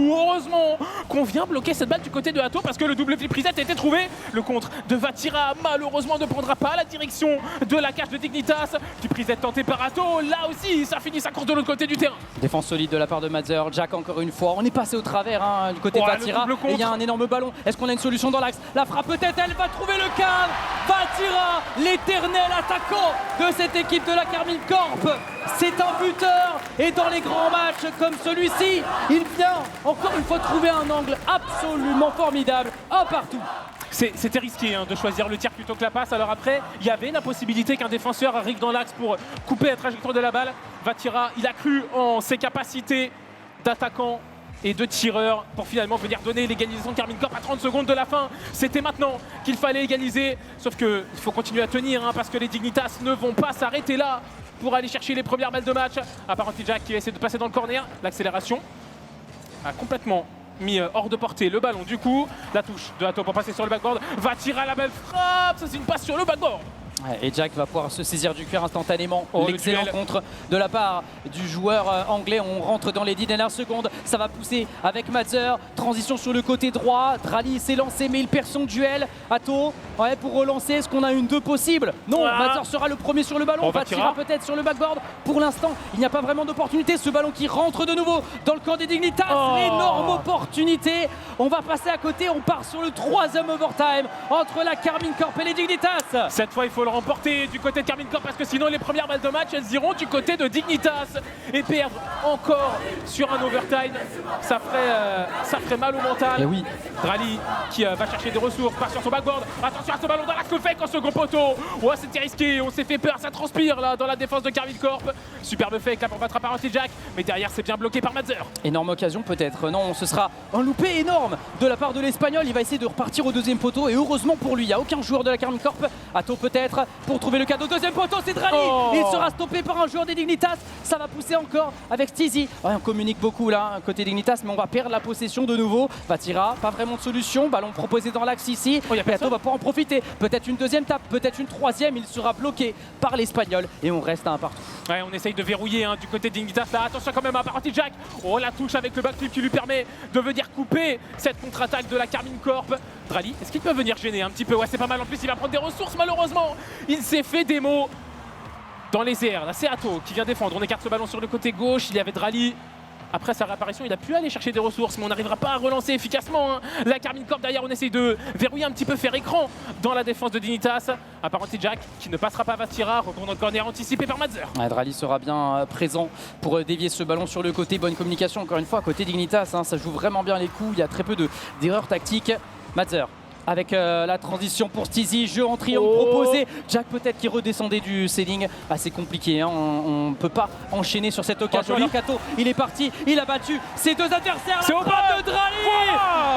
Heureusement qu'on vient bloquer cette balle du côté de Atto parce que le double flip reset a été trouvé. Le contre de Vatira malheureusement ne prendra pas la direction de la cage de Dignitas. Flip reset tenté par Atto, là aussi ça finit sa course de l'autre côté du terrain. Défense solide de la part de Mazzer. Jack encore une fois, on est passé au travers hein, du côté de Vatira et il y a un énorme ballon. Est-ce qu'on a une solution dans l'axe? La frappe peut-être, elle va trouver le cadre. Vatira, l'éternel attaquant de cette équipe de la Karmine Corp. C'est un buteur et dans les grands matchs comme celui-ci, il vient encore une fois trouver un angle absolument formidable, un partout. C'était risqué hein, de choisir le tir plutôt que la passe. Alors après, il y avait la possibilité qu'un défenseur arrive dans l'axe pour couper la trajectoire de la balle. Vatira, il a cru en ses capacités d'attaquant et de tireur pour finalement venir donner l'égalisation de Karmine Corp à 30 secondes de la fin. C'était maintenant qu'il fallait égaliser. Sauf qu'il faut continuer à tenir hein, parce que les Dignitas ne vont pas s'arrêter là pour aller chercher les premières balles de match. Apparenti Jack qui essaie de passer dans le corner. L'accélération a complètement mis hors de portée le ballon. Du coup, la touche de Atto pour passer sur le backboard. Va tirer à la belle frappe. Ça, c'est une passe sur le backboard. Et Jack va pouvoir se saisir du cuir instantanément. L'excellent contre de la part du joueur anglais. On rentre dans les 10 dernières secondes. Ça va pousser avec Mazzer. Transition sur le côté droit. Drali s'est lancé mais il perd son duel. Atto pour relancer. Est-ce qu'on a une 2 possible? Non, Mazzer sera le premier sur le ballon. Vatira peut-être sur le backboard. Pour l'instant, il n'y a pas vraiment d'opportunité. Ce ballon qui rentre de nouveau dans le camp des Dignitas. Énorme opportunité. On va passer à côté. On part sur le 3e overtime entre la Karmine Corp et les Dignitas. Cette fois, il faut le remporter du côté de Karmine Corp parce que sinon les premières balles de match elles iront du côté de Dignitas et perdre encore sur un overtime ça ferait mal au mental. Et oui. Drali qui va chercher des ressources, part sur son backboard. Attention à ce ballon dans l'axe fake en second poteau. Ouais, c'était risqué, on s'est fait peur, ça transpire là dans la défense de Karmine Corp. Superbe fake là pour battre Apparenti Jack, mais derrière c'est bien bloqué par Mazzer. Énorme occasion peut-être, non, ce sera un loupé énorme de la part de l'Espagnol. Il va essayer de repartir au 2e poteau et heureusement pour lui, il n'y a aucun joueur de la Karmine Corp. Atto peut-être centre pour trouver le cadeau. Deuxième poteau, c'est Drali. Il sera stoppé par un joueur des Dignitas. Ça va pousser encore avec Steezy. Ouais, on communique beaucoup là, côté Dignitas, mais on va perdre la possession de nouveau. Vatira, pas vraiment de solution. Ballon proposé dans l'axe ici. Ato va pouvoir en profiter. Peut-être une deuxième tape, peut-être une troisième. Il sera bloqué par l'Espagnol et on reste à un partout. Ouais, on essaye de verrouiller du côté Dignitas. Là, attention quand même à partie Jack. Oh, la touche avec le backflip qui lui permet de venir couper cette contre-attaque de la Karmine Corp. Drali, est-ce qu'il peut venir gêner un petit peu? Ouais, c'est pas mal. En plus, il va prendre des ressources malheureusement. Il s'est fait démo dans les airs. Là, c'est Ato qui vient défendre. On écarte ce ballon sur le côté gauche. Il y avait Drali. Après sa réapparition, il a pu aller chercher des ressources, mais on n'arrivera pas à relancer efficacement. La Karmine Corp derrière, on essaye de verrouiller un petit peu, faire écran dans la défense de Dignitas. Apparemment, Jack qui ne passera pas à Vatira. Retourne dans le corner anticipé par Madzer. Ouais, Drali sera bien présent pour dévier ce ballon sur le côté. Bonne communication encore une fois côté Dignitas. Ça joue vraiment bien les coups. Il y a très peu d'erreurs tactiques. Madzer. Avec la transition pour Steezy, jeu en triangle proposé. Jack peut-être qui redescendait du ceiling. C'est compliqué, on ne peut pas enchaîner sur cette occasion. Alors Kato, il est parti, il a battu ses deux adversaires. C'est la frappe de Drali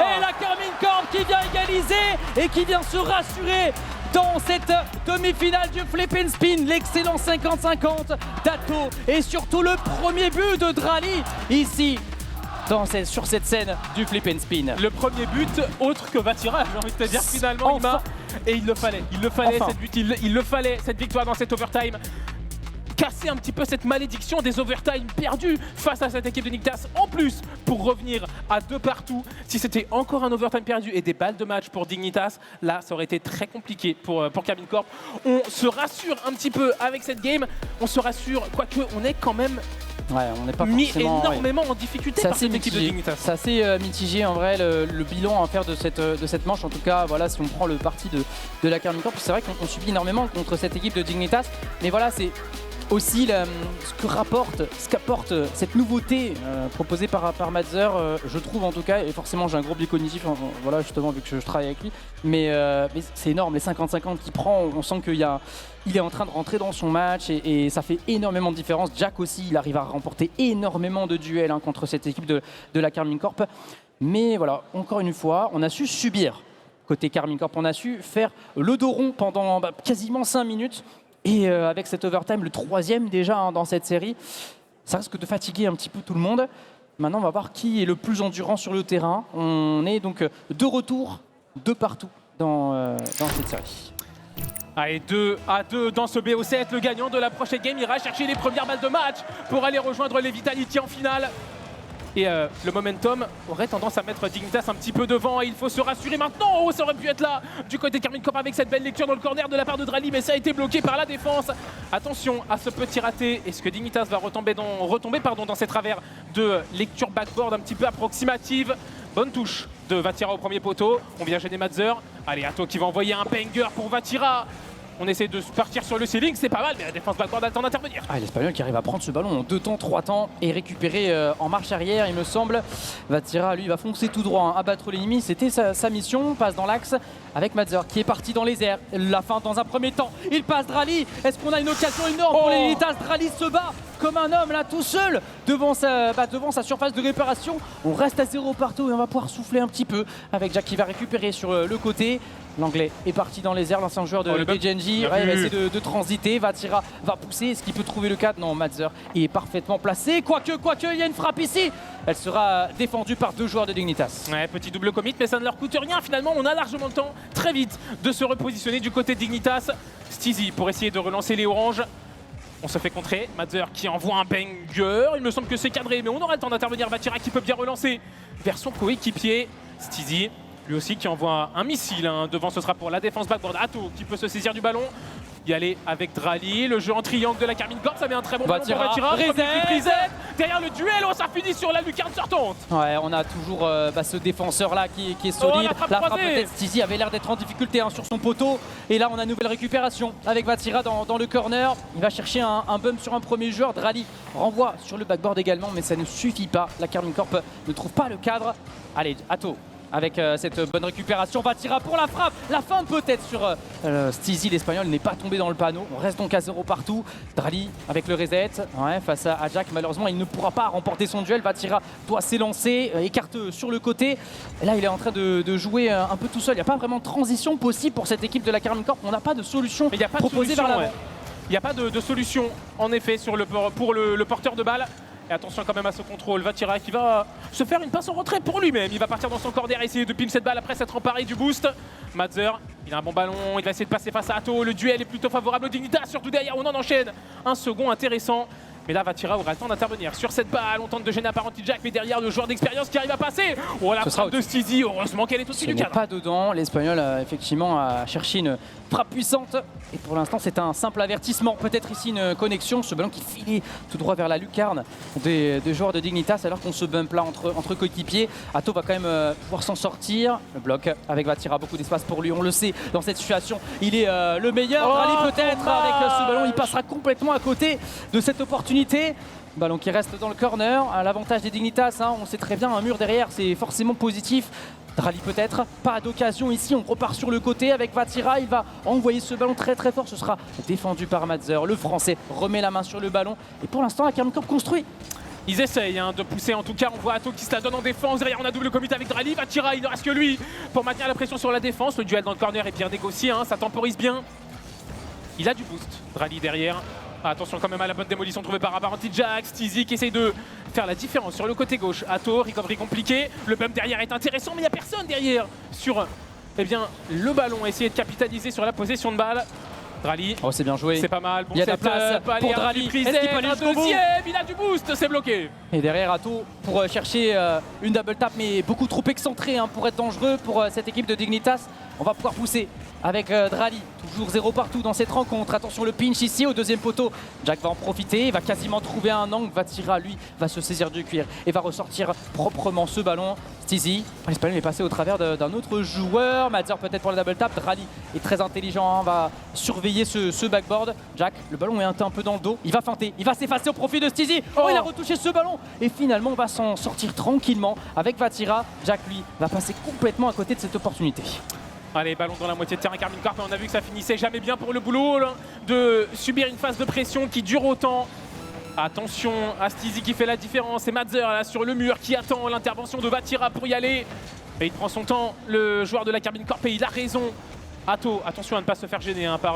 et la Karmine Corp qui vient égaliser et qui vient se rassurer dans cette demi-finale du flip and spin. L'excellent 50-50 d'Ato et surtout le premier but de Drali ici. Sur cette scène du flip and spin. Le premier but autre que Vatira, j'ai envie de te dire finalement enfin. Et il le fallait enfin. Il le fallait cette victoire dans cet overtime. Casser un petit peu cette malédiction des overtime perdus face à cette équipe de Dignitas. En plus, pour revenir à 2 partout, si c'était encore un overtime perdu et des balles de match pour Dignitas, là ça aurait été très compliqué pour Karmine Corp. On se rassure un petit peu avec cette game, on se rassure, quoique on est quand même on n'est pas mis énormément en difficulté par cette équipe de Dignitas. C'est assez mitigé en vrai le bilan à faire de cette manche. En tout cas, voilà, si on prend le parti de la Karmine Corp, c'est vrai qu'on subit énormément contre cette équipe de Dignitas. Mais voilà, c'est aussi ce qu'apporte cette nouveauté proposée par Madzer, je trouve en tout cas, et forcément j'ai un gros biais cognitif, voilà, justement vu que je travaille avec lui, mais c'est énorme, les 50-50 qu'il prend, on sent qu'il est en train de rentrer dans son match et ça fait énormément de différence. Jack aussi, il arrive à remporter énormément de duels contre cette équipe de la Karmine Corp, mais voilà, encore une fois, on a su subir côté Karmine Corp, on a su faire le dos rond pendant quasiment 5 minutes. Et avec cet overtime, le 3e déjà dans cette série, ça risque de fatiguer un petit peu tout le monde. Maintenant, on va voir qui est le plus endurant sur le terrain. On est donc de retour, de partout dans cette série. Allez, 2-2 dans ce BO7. Le gagnant de la prochaine game ira chercher les premières balles de match pour aller rejoindre les Vitality en finale. Et le momentum aurait tendance à mettre Dignitas un petit peu devant et il faut se rassurer maintenant. Oh, ça aurait pu être là du côté Karmine Corp avec cette belle lecture dans le corner de la part de Drali, mais ça a été bloqué par la défense. Attention à ce petit raté. Est-ce que Dignitas va retomber dans ces travers de lecture backboard un petit peu approximative? Bonne touche de Vatira au premier poteau. On vient gêner Madzer. Allez, Ato qui va envoyer un banger pour Vatira. On essaie de partir sur le ceiling, c'est pas mal, mais la défense backboard attend d'intervenir. L'Espagnol qui arrive à prendre ce ballon en 2 temps, 3 temps et récupérer en marche arrière, il me semble. Vatira, lui, va foncer tout droit, abattre l'ennemi. C'était sa mission. Passe dans l'axe avec Madzer qui est parti dans les airs. La fin dans un premier temps. Il passe Drali. Est-ce qu'on a une occasion énorme pour les Dignitas? Drali se bat comme un homme là tout seul devant sa surface de réparation. On reste à 0 partout et on va pouvoir souffler un petit peu avec Jack qui va récupérer sur le côté. L'anglais est parti dans les airs, l'ancien joueur de Genji. Il va essayer de transiter. Vatira va pousser. Est-ce qu'il peut trouver le cadre? Non, Madzer est parfaitement placé. Quoique, il y a une frappe ici. Elle sera défendue par 2 joueurs de Dignitas. Ouais, petit double commit, mais ça ne leur coûte rien. Finalement, on a largement le temps, très vite, de se repositionner du côté de Dignitas. Steezy pour essayer de relancer les oranges. On se fait contrer. Madzer qui envoie un banger. Il me semble que c'est cadré, mais on aura le temps d'intervenir. Vatira qui peut bien relancer vers son coéquipier. Steezy. Lui aussi qui envoie un missile. Devant, ce sera pour la défense backboard. Ato qui peut se saisir du ballon. Y aller avec Drali. Le jeu en triangle de la Karmine Corp. Ça met un très bon ballon pour Vatira. Reset. Derrière le duel, ça finit sur la lucarne sortante. Ouais, on a toujours ce défenseur-là qui est solide. La frappe peut-être. Steezy avait l'air d'être en difficulté sur son poteau. Et là, on a une nouvelle récupération avec Vatira dans le corner. Il va chercher un bump sur un premier joueur. Drali renvoie sur le backboard également, mais ça ne suffit pas. La Karmine Corp ne trouve pas le cadre. Allez, Ato avec cette bonne récupération. Vatira pour la frappe, la fin peut-être sur Stizy, l'Espagnol n'est pas tombé dans le panneau. On reste donc à 0 partout. Drali avec le reset, ouais, face à Jack. Malheureusement, il ne pourra pas remporter son duel. Vatira doit s'élancer, écarte sur le côté. Et là, il est en train de jouer un peu tout seul. Il n'y a pas vraiment de transition possible pour cette équipe de la Karmine Corp. On n'a pas de solution proposée vers l'avant. Il n'y a pas de solution, en effet, pour le porteur de balle. Et attention quand même à ce contrôle. Vatira qui va se faire une passe en retrait pour lui-même. Il va partir dans son corner et essayer de pile cette balle après s'être emparé du boost. Madzer, il a un bon ballon, il va essayer de passer face à Atto. Le duel est plutôt favorable au Dignitas, surtout derrière. On en enchaîne un second intéressant. Mais là, Vatira aura le temps d'intervenir sur cette balle. On tente de gêner apparemment Jack, mais derrière, le joueur d'expérience qui arrive à passer. Oh, la frappe de Stizy, heureusement qu'elle est au-dessus du cadre. Pas dedans. L'Espagnol, effectivement, a cherché une frappe puissante. Et pour l'instant, c'est un simple avertissement. Peut-être ici une connexion. Ce ballon qui filait tout droit vers la lucarne des joueurs de Dignitas, alors qu'on se bump là entre coéquipiers. Atto va quand même pouvoir s'en sortir. Le bloc avec Vatira, beaucoup d'espace pour lui. On le sait, dans cette situation, il est le meilleur. Drali peut-être avec ce ballon. Il passera complètement à côté de cette opportunité. Ballon qui reste dans le corner, à l'avantage des Dignitas, hein, on sait très bien, un mur derrière, c'est forcément positif. Drali peut-être, pas d'occasion ici, on repart sur le côté avec Vatira, il va envoyer ce ballon très très fort, ce sera défendu par Madzer. Le Français remet la main sur le ballon et pour l'instant la Karmine Corp construit. Ils essayent de pousser, en tout cas on voit Atto qui se la donne en défense. Derrière on a double commit avec Drali, Vatira, il ne reste que lui pour maintenir la pression sur la défense. Le duel dans le corner est bien négocié, hein, ça temporise bien. Il a du boost, Drali derrière. Attention quand même à la bonne démolition trouvée par Jack. Stizy qui essaye de faire la différence sur le côté gauche. Atto, recovery compliqué. Le bump derrière est intéressant, mais il n'y a personne derrière sur le ballon. Essayer de capitaliser sur la possession de balle. Drali. Oh, c'est bien joué. C'est pas mal. Bon, il y a de la place pour Drali. Est-ce qu'il peut aller jusqu'au bout ? Il a du boost, c'est bloqué. Et derrière Atto pour chercher une double tap, mais beaucoup trop excentré hein, pour être dangereux pour cette équipe de Dignitas. On va pouvoir pousser avec Drali. Toujours 0 partout dans cette rencontre. Attention le pinch ici au deuxième poteau. Jack va en profiter, il va quasiment trouver un angle. Vatira lui va se saisir du cuir et va ressortir proprement ce ballon. Stizy, l'Espagnol est passé au travers d'un autre joueur. Madzer peut-être pour la double tap. Drali est très intelligent, hein, va surveiller ce backboard. Jack, le ballon est un peu dans le dos. Il va feinter, il va s'effacer au profit de Stizy. Oh, il a retouché ce ballon et finalement on va s'en sortir tranquillement avec Vatira. Jack lui va passer complètement à côté de cette opportunité. Allez, ballon dans la moitié de terrain, Karmine Corp, on a vu que ça finissait jamais bien pour le boulot là, de subir une phase de pression qui dure autant. Attention à Stizy qui fait la différence, et Madzer là sur le mur qui attend l'intervention de Vatira pour y aller. Et il prend son temps, le joueur de la Karmine Corp, et il a raison. Atto, attention à ne pas se faire gêner hein, par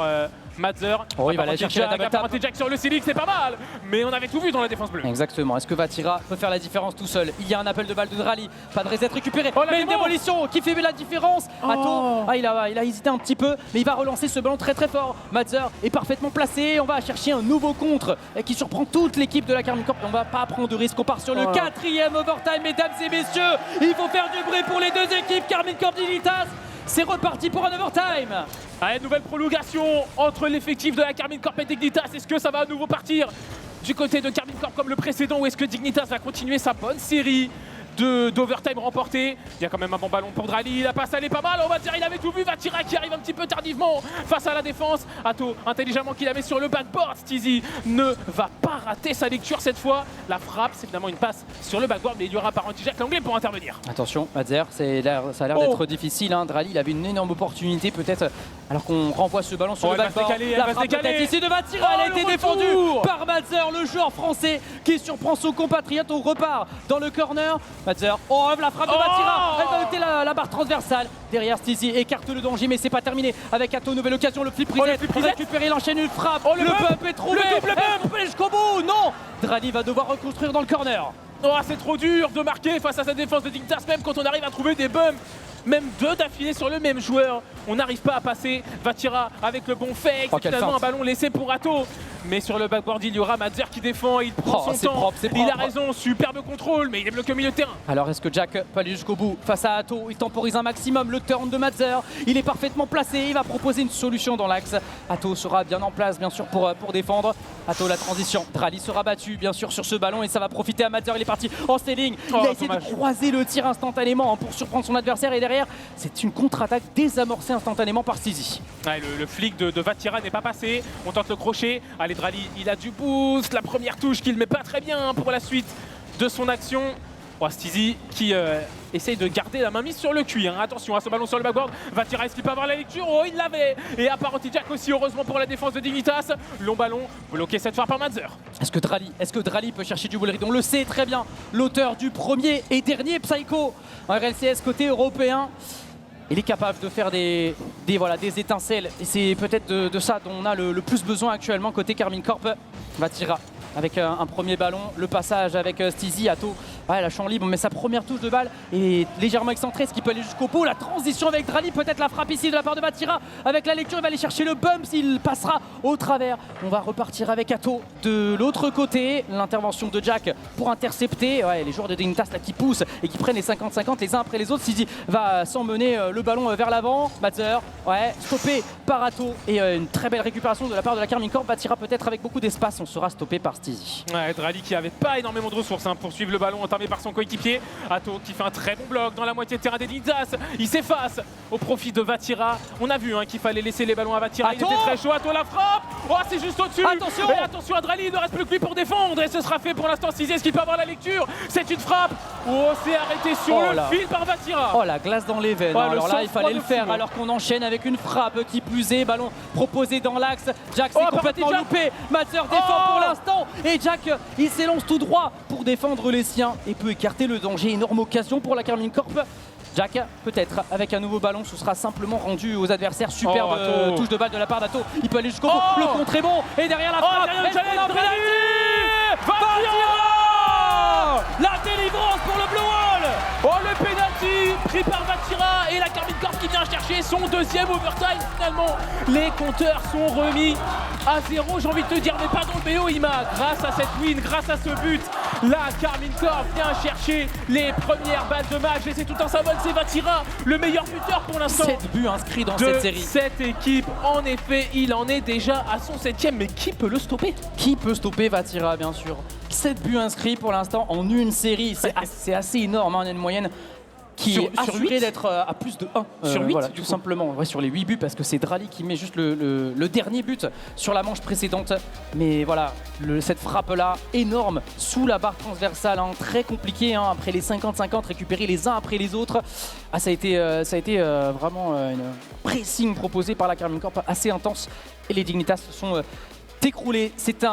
Madzer. Oh, il va aller chercher la double tap. Jack sur le Silic, c'est pas mal, mais on avait tout vu dans la défense bleue. Exactement. Est-ce que Vatira peut faire la différence tout seul? Il y a un appel de balle de Drali, pas de reset récupéré, mais une démolition qui fait la différence. Atto, il a hésité un petit peu, mais il va relancer ce ballon très très fort. Madzer est parfaitement placé. On va chercher un nouveau contre qui surprend toute l'équipe de la Karmine Corp. On va pas prendre de risque. On part sur le 4e overtime, mesdames et messieurs. Il faut faire du bruit pour les deux équipes. Karmine Corp Dignitas. C'est reparti pour un overtime. Allez, nouvelle prolongation entre l'effectif de la Karmine Corp et Dignitas. Est-ce que ça va à nouveau partir du côté de Karmine Corp comme le précédent, ou est-ce que Dignitas va continuer sa bonne série d'overtime remporté? Il y a quand même un bon ballon pour Drali, la passe elle est pas mal, on va dire il avait tout vu. Vatira qui arrive un petit peu tardivement face à la défense. Atto intelligemment qui la met sur le backboard. Stizy ne va pas rater sa lecture cette fois. La frappe, c'est finalement une passe sur le backboard, mais il y aura par Jack l'anglais pour intervenir. Attention, Madzer, ça a l'air d'être difficile hein. Drali, il avait une énorme opportunité peut-être, alors qu'on renvoie ce ballon sur le backboard. La frappe peut-être ici de Vatira, elle a été défendue par Madzer, le joueur français qui surprend son compatriote. On repart dans le corner. Madzer, la frappe de Vatira, elle va heurter la barre transversale. Derrière Stizy écarte le danger, mais c'est pas terminé. Avec Atto, nouvelle occasion, le flip reset, récupérer, il enchaîne une frappe. Le bump est trouvé, le double bump jusqu'au bout, non. Drali va devoir reconstruire dans le corner. Oh, c'est trop dur de marquer face à cette défense de Dignitas, même quand on arrive à trouver des bumps. Même deux d'affilée sur le même joueur, on n'arrive pas à passer. Vatira avec le bon fake, finalement un ballon laissé pour Atto. Mais sur le backboard, il y aura Madzer qui défend, il prend son temps. Propre. Il a raison, superbe contrôle, mais il est bloqué au milieu de terrain. Alors est-ce que Jack peut aller jusqu'au bout face à Atto? Il temporise un maximum, le turn de Madzer, il est parfaitement placé, il va proposer une solution dans l'axe. Atto sera bien en place bien sûr pour défendre. Atto, la transition, Drali sera battu bien sûr sur ce ballon et ça va profiter à Madzer. Il est parti en stealing, il a essayé de croiser le tir instantanément pour surprendre son adversaire, et derrière c'est une contre-attaque désamorcée instantanément par Stizy. Ouais, le flic de Vatira n'est pas passé, on tente le crochet. Allez, Drali, il a du boost, la première touche qu'il met pas très bien pour la suite de son action. Drali qui Stizy qui essaye de garder la main mise sur le cuir. Attention à ce ballon sur le backboard. Vatira, est-ce qu'il peut avoir la lecture? Oh, il l'avait. Et apparemment Jack aussi, heureusement pour la défense de Dignitas. Long ballon, bloqué cette fois par Madzer. Est-ce que Drali peut chercher du Bullride? On le sait très bien, l'auteur du premier et dernier Psycho en RLCS côté européen. Il est capable de faire des étincelles. Et c'est peut-être de ça dont on a le plus besoin actuellement côté Karmine Corp. Vatira avec un premier ballon, le passage avec Stizy, Atto, la champ libre, mais sa première touche de balle est légèrement excentrée, ce qui peut aller jusqu'au bout. La transition avec Drali, peut-être la frappe ici de la part de Vatira. Avec la lecture, il va aller chercher le bump, s'il passera au travers. On va repartir avec Atto de l'autre côté. L'intervention de Jack pour intercepter. Les joueurs de Dignitas là, qui poussent et qui prennent les 50-50 les uns après les autres. Stizy va s'emmener le ballon vers l'avant. Madzer, stoppé par Atto. Et une très belle récupération de la part de la Karmine Corp. Vatira peut-être avec beaucoup d'espace, on sera stoppé par Stizy. Drali qui avait pas énormément de ressources pour suivre le ballon entamé par son coéquipier. Atto qui fait un très bon bloc dans la moitié de terrain des Dignitas. Il s'efface au profit de Vatira. On a vu qu'il fallait laisser les ballons à Vatira. Atto, il était très chaud. Atto la frappe. Oh, c'est juste au-dessus. Attention. Et attention à Drali, il ne reste plus que lui pour défendre. Et ce sera fait pour l'instant. Stizy, est-ce qu'il peut avoir la lecture? C'est une frappe. Oh, c'est arrêté sur le fil par Vatira. Oh, la glace dans les veines. Alors là, il fallait le faire alors qu'on enchaîne avec une frappe qui plus est. Ballon proposé dans l'axe. Jack s'est complètement loupé. Madzer défend pour l'instant. Et Jack, il s'élance tout droit pour défendre les siens et peut écarter le danger. Énorme occasion pour la Karmine Corp. Jack, peut-être, avec un nouveau ballon, ce sera simplement rendu aux adversaires. Superbe touche de balle de la part d'Atto. Il peut aller jusqu'au bout. Le contre est bon. Et derrière la frappe, la délivrance pour le Blue Wall. Oh, le penalty pris par Vatira et la Karmine Corp qui vient chercher son deuxième overtime. Finalement, les compteurs sont remis à 0. J'ai envie de te dire, mais pas dans le BO, Ima. Grâce à cette win, grâce à ce but, la Karmine Corp vient chercher les premières balles de match. Et c'est tout un symbole, c'est Vatira, le meilleur buteur pour l'instant. 7 buts inscrits dans cette série. Cette équipe, en effet, il en est déjà à son 7e. Mais qui peut le stopper? Qui peut stopper Vatira, bien sûr. 7 buts inscrits pour l'instant en une série. C'est assez énorme, une moyenne qui est assurée d'être à plus de 1. Sur 8, voilà, tout simplement. Sur les 8 buts, parce que c'est Drali qui met juste le dernier but sur la manche précédente. Mais voilà, cette frappe-là, énorme, sous la barre transversale, très compliqué. Après les 50-50, récupérer les uns après les autres. Ça a été vraiment une pressing proposée par la Karmine Corp, assez intense. Et les Dignitas se sont écroulé. C'est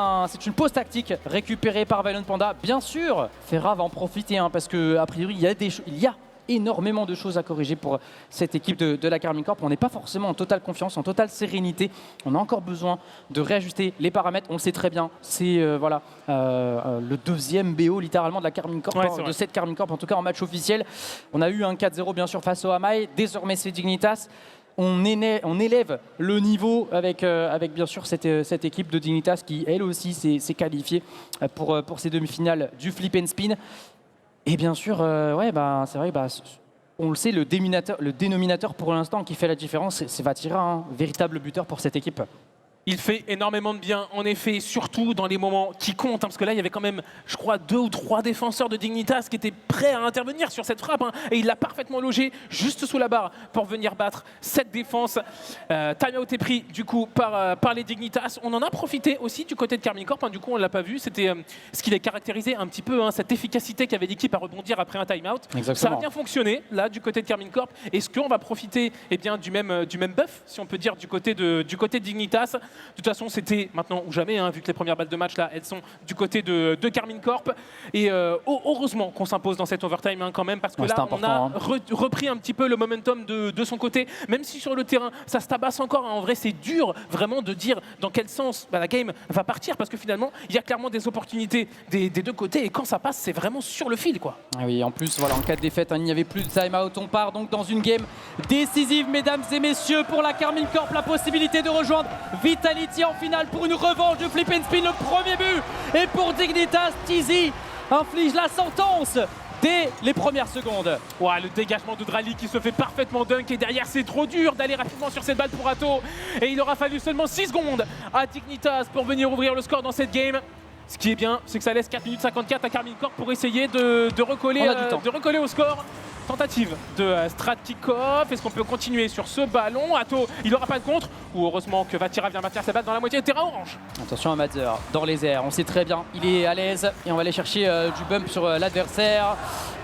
une pause tactique récupérée par Violent Panda. Bien sûr, Ferra va en profiter parce que a priori il y a énormément de choses à corriger pour cette équipe de la Karmine Corp. On n'est pas forcément en totale confiance, en totale sérénité. On a encore besoin de réajuster les paramètres. On le sait très bien. C'est le deuxième BO littéralement de la Karmine Corp, de cette Karmine Corp en tout cas en match officiel. On a eu un 4-0 bien sûr face au Hamai. Désormais c'est Dignitas. On élève le niveau avec bien sûr cette équipe de Dignitas qui elle aussi s'est qualifiée pour ces demi-finales du Flip and Spin. Et bien sûr, c'est vrai, on le sait, le dénominateur pour l'instant qui fait la différence, c'est Vatira, véritable buteur pour cette équipe. Il fait énormément de bien, en effet, surtout dans les moments qui comptent. Parce que là, il y avait quand même, je crois, 2 ou 3 défenseurs de Dignitas qui étaient prêts à intervenir sur cette frappe. Et il l'a parfaitement logé juste sous la barre pour venir battre cette défense. Time-out est pris, du coup, par les Dignitas. On en a profité aussi du côté de Karmine Corp. Du coup, on ne l'a pas vu. C'était ce qui les caractérisait un petit peu, cette efficacité qu'avait l'équipe à rebondir après un time-out. Ça a bien fonctionné, là, du côté de Karmine Corp. Est-ce qu'on va profiter du même buff, si on peut dire, du côté de Dignitas? De toute façon, c'était maintenant ou jamais, vu que les premières balles de match, là, elles sont du côté de Karmine Corp. Et heureusement qu'on s'impose dans cette overtime quand même, parce que là, on a repris un petit peu le momentum de son côté. Même si sur le terrain, ça se tabasse encore. En vrai, c'est dur vraiment de dire dans quel sens la game va partir, parce que finalement, il y a clairement des opportunités des deux côtés. Et quand ça passe, c'est vraiment sur le fil, quoi. Ah oui, en plus, voilà, en cas de défaite, il n'y avait plus de time-out. On part donc dans une game décisive, mesdames et messieurs, pour la Karmine Corp. La possibilité de rejoindre Vitality en finale pour une revanche de Flip and Spin, le premier but. Et pour Dignitas, Stizy inflige la sentence dès les premières secondes. Le dégagement de Drali qui se fait parfaitement dunk, et derrière c'est trop dur d'aller rapidement sur cette balle pour Atto. Et il aura fallu seulement 6 secondes à Dignitas pour venir ouvrir le score dans cette game. Ce qui est bien, c'est que ça laisse 4 minutes 54 à Karmine Corp pour essayer de recoller au score. tentative de Stratikov. Est-ce qu'on peut continuer sur ce ballon? Atto, il n'aura pas de contre. Ou heureusement que Vatira vient maintenir sa balle dans la moitié de terrain orange. Attention à Madzer, dans les airs, on sait très bien, il est à l'aise et on va aller chercher du bump sur l'adversaire.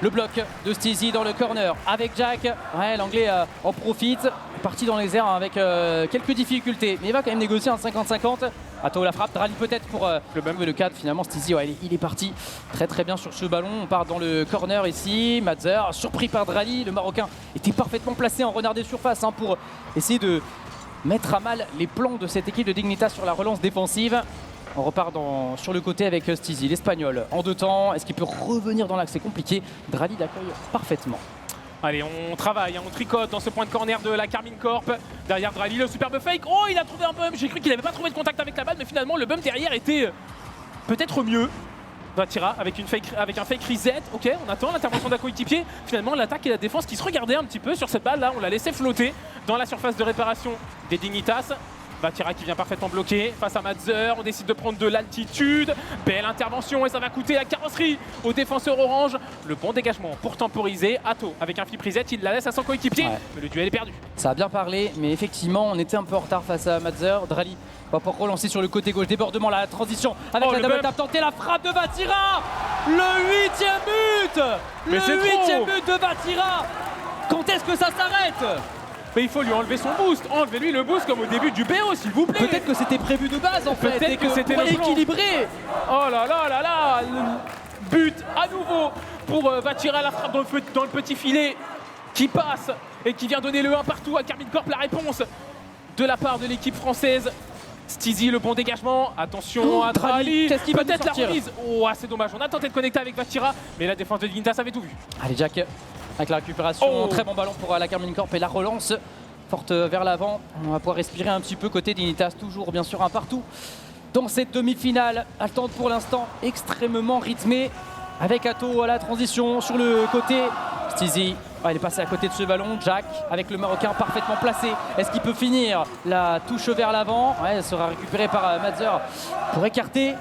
Le bloc de Stizy dans le corner avec Jack. Ouais, l'anglais en profite. Parti dans les airs avec quelques difficultés, mais il va quand même négocier un 50-50. Atto la frappe, Drali peut-être pour le cadre. Finalement Stizy, ouais, il est parti très bien sur ce ballon. On part dans le corner ici. Madzer surpris par Drali, le Marocain était parfaitement placé en renard des surfaces pour essayer de mettre à mal les plans de cette équipe de Dignitas sur la relance défensive. On repart sur le côté avec Stizy, l'Espagnol en 2 temps. Est-ce qu'il peut revenir dans l'axe? C'est compliqué. Drali l'accueille parfaitement. Allez, on travaille, on tricote dans ce point de corner de la Carmine Corp. Derrière Drali, le superbe fake. Oh, il a trouvé un bump. J'ai cru qu'il n'avait pas trouvé de contact avec la balle, mais finalement, le bump derrière était peut-être mieux. Vatira avec un fake reset. Ok, on attend l'intervention d'un coéquipier. Finalement, l'attaque et la défense qui se regardaient un petit peu sur cette balle-là. On l'a laissé flotter dans la surface de réparation des Dignitas. Vatira qui vient parfaitement bloquer face à Madzer. On décide de prendre de l'altitude. Belle intervention et ça va coûter la carrosserie au défenseur orange. Le bon dégagement pour temporiser. Atto avec un flip reset, il la laisse à son coéquipier. Ouais. Mais le duel est perdu. Ça a bien parlé, mais effectivement, on était un peu en retard face à Madzer. Drali va pouvoir relancer sur le côté gauche. Débordement, la transition avec la double tap tentée. La frappe de Vatira. Le 8e but. Le 8e but de Vatira. Quand est-ce que ça s'arrête? Mais il faut lui enlever son boost, enlevez-lui le boost comme au début du BO s'il vous plaît. Peut-être que c'était prévu de base en fait, peut-être que c'était équilibré. Oh là là là là, but à nouveau pour Vatira, la frappe dans le petit filet qui passe et qui vient donner le 1 partout à Carmine Corp. La réponse de la part de l'équipe française. Stizy, le bon dégagement, attention à Drali, peut-être la remise. Oh, c'est dommage, on a tenté de connecter avec Vatira, mais la défense de Dignitas avait tout vu. Allez Jack, avec la récupération, très bon ballon pour la Carmine Corp et la relance forte vers l'avant. On va pouvoir respirer un petit peu côté Dignitas, toujours bien sûr un partout dans cette demi-finale. Attente pour l'instant extrêmement rythmée avec Atto à la transition sur le côté. Stizy, il est passé à côté de ce ballon. Jack avec le Marocain parfaitement placé. Est-ce qu'il peut finir la touche vers l'avant? Elle sera récupérée par Madzer pour écarter.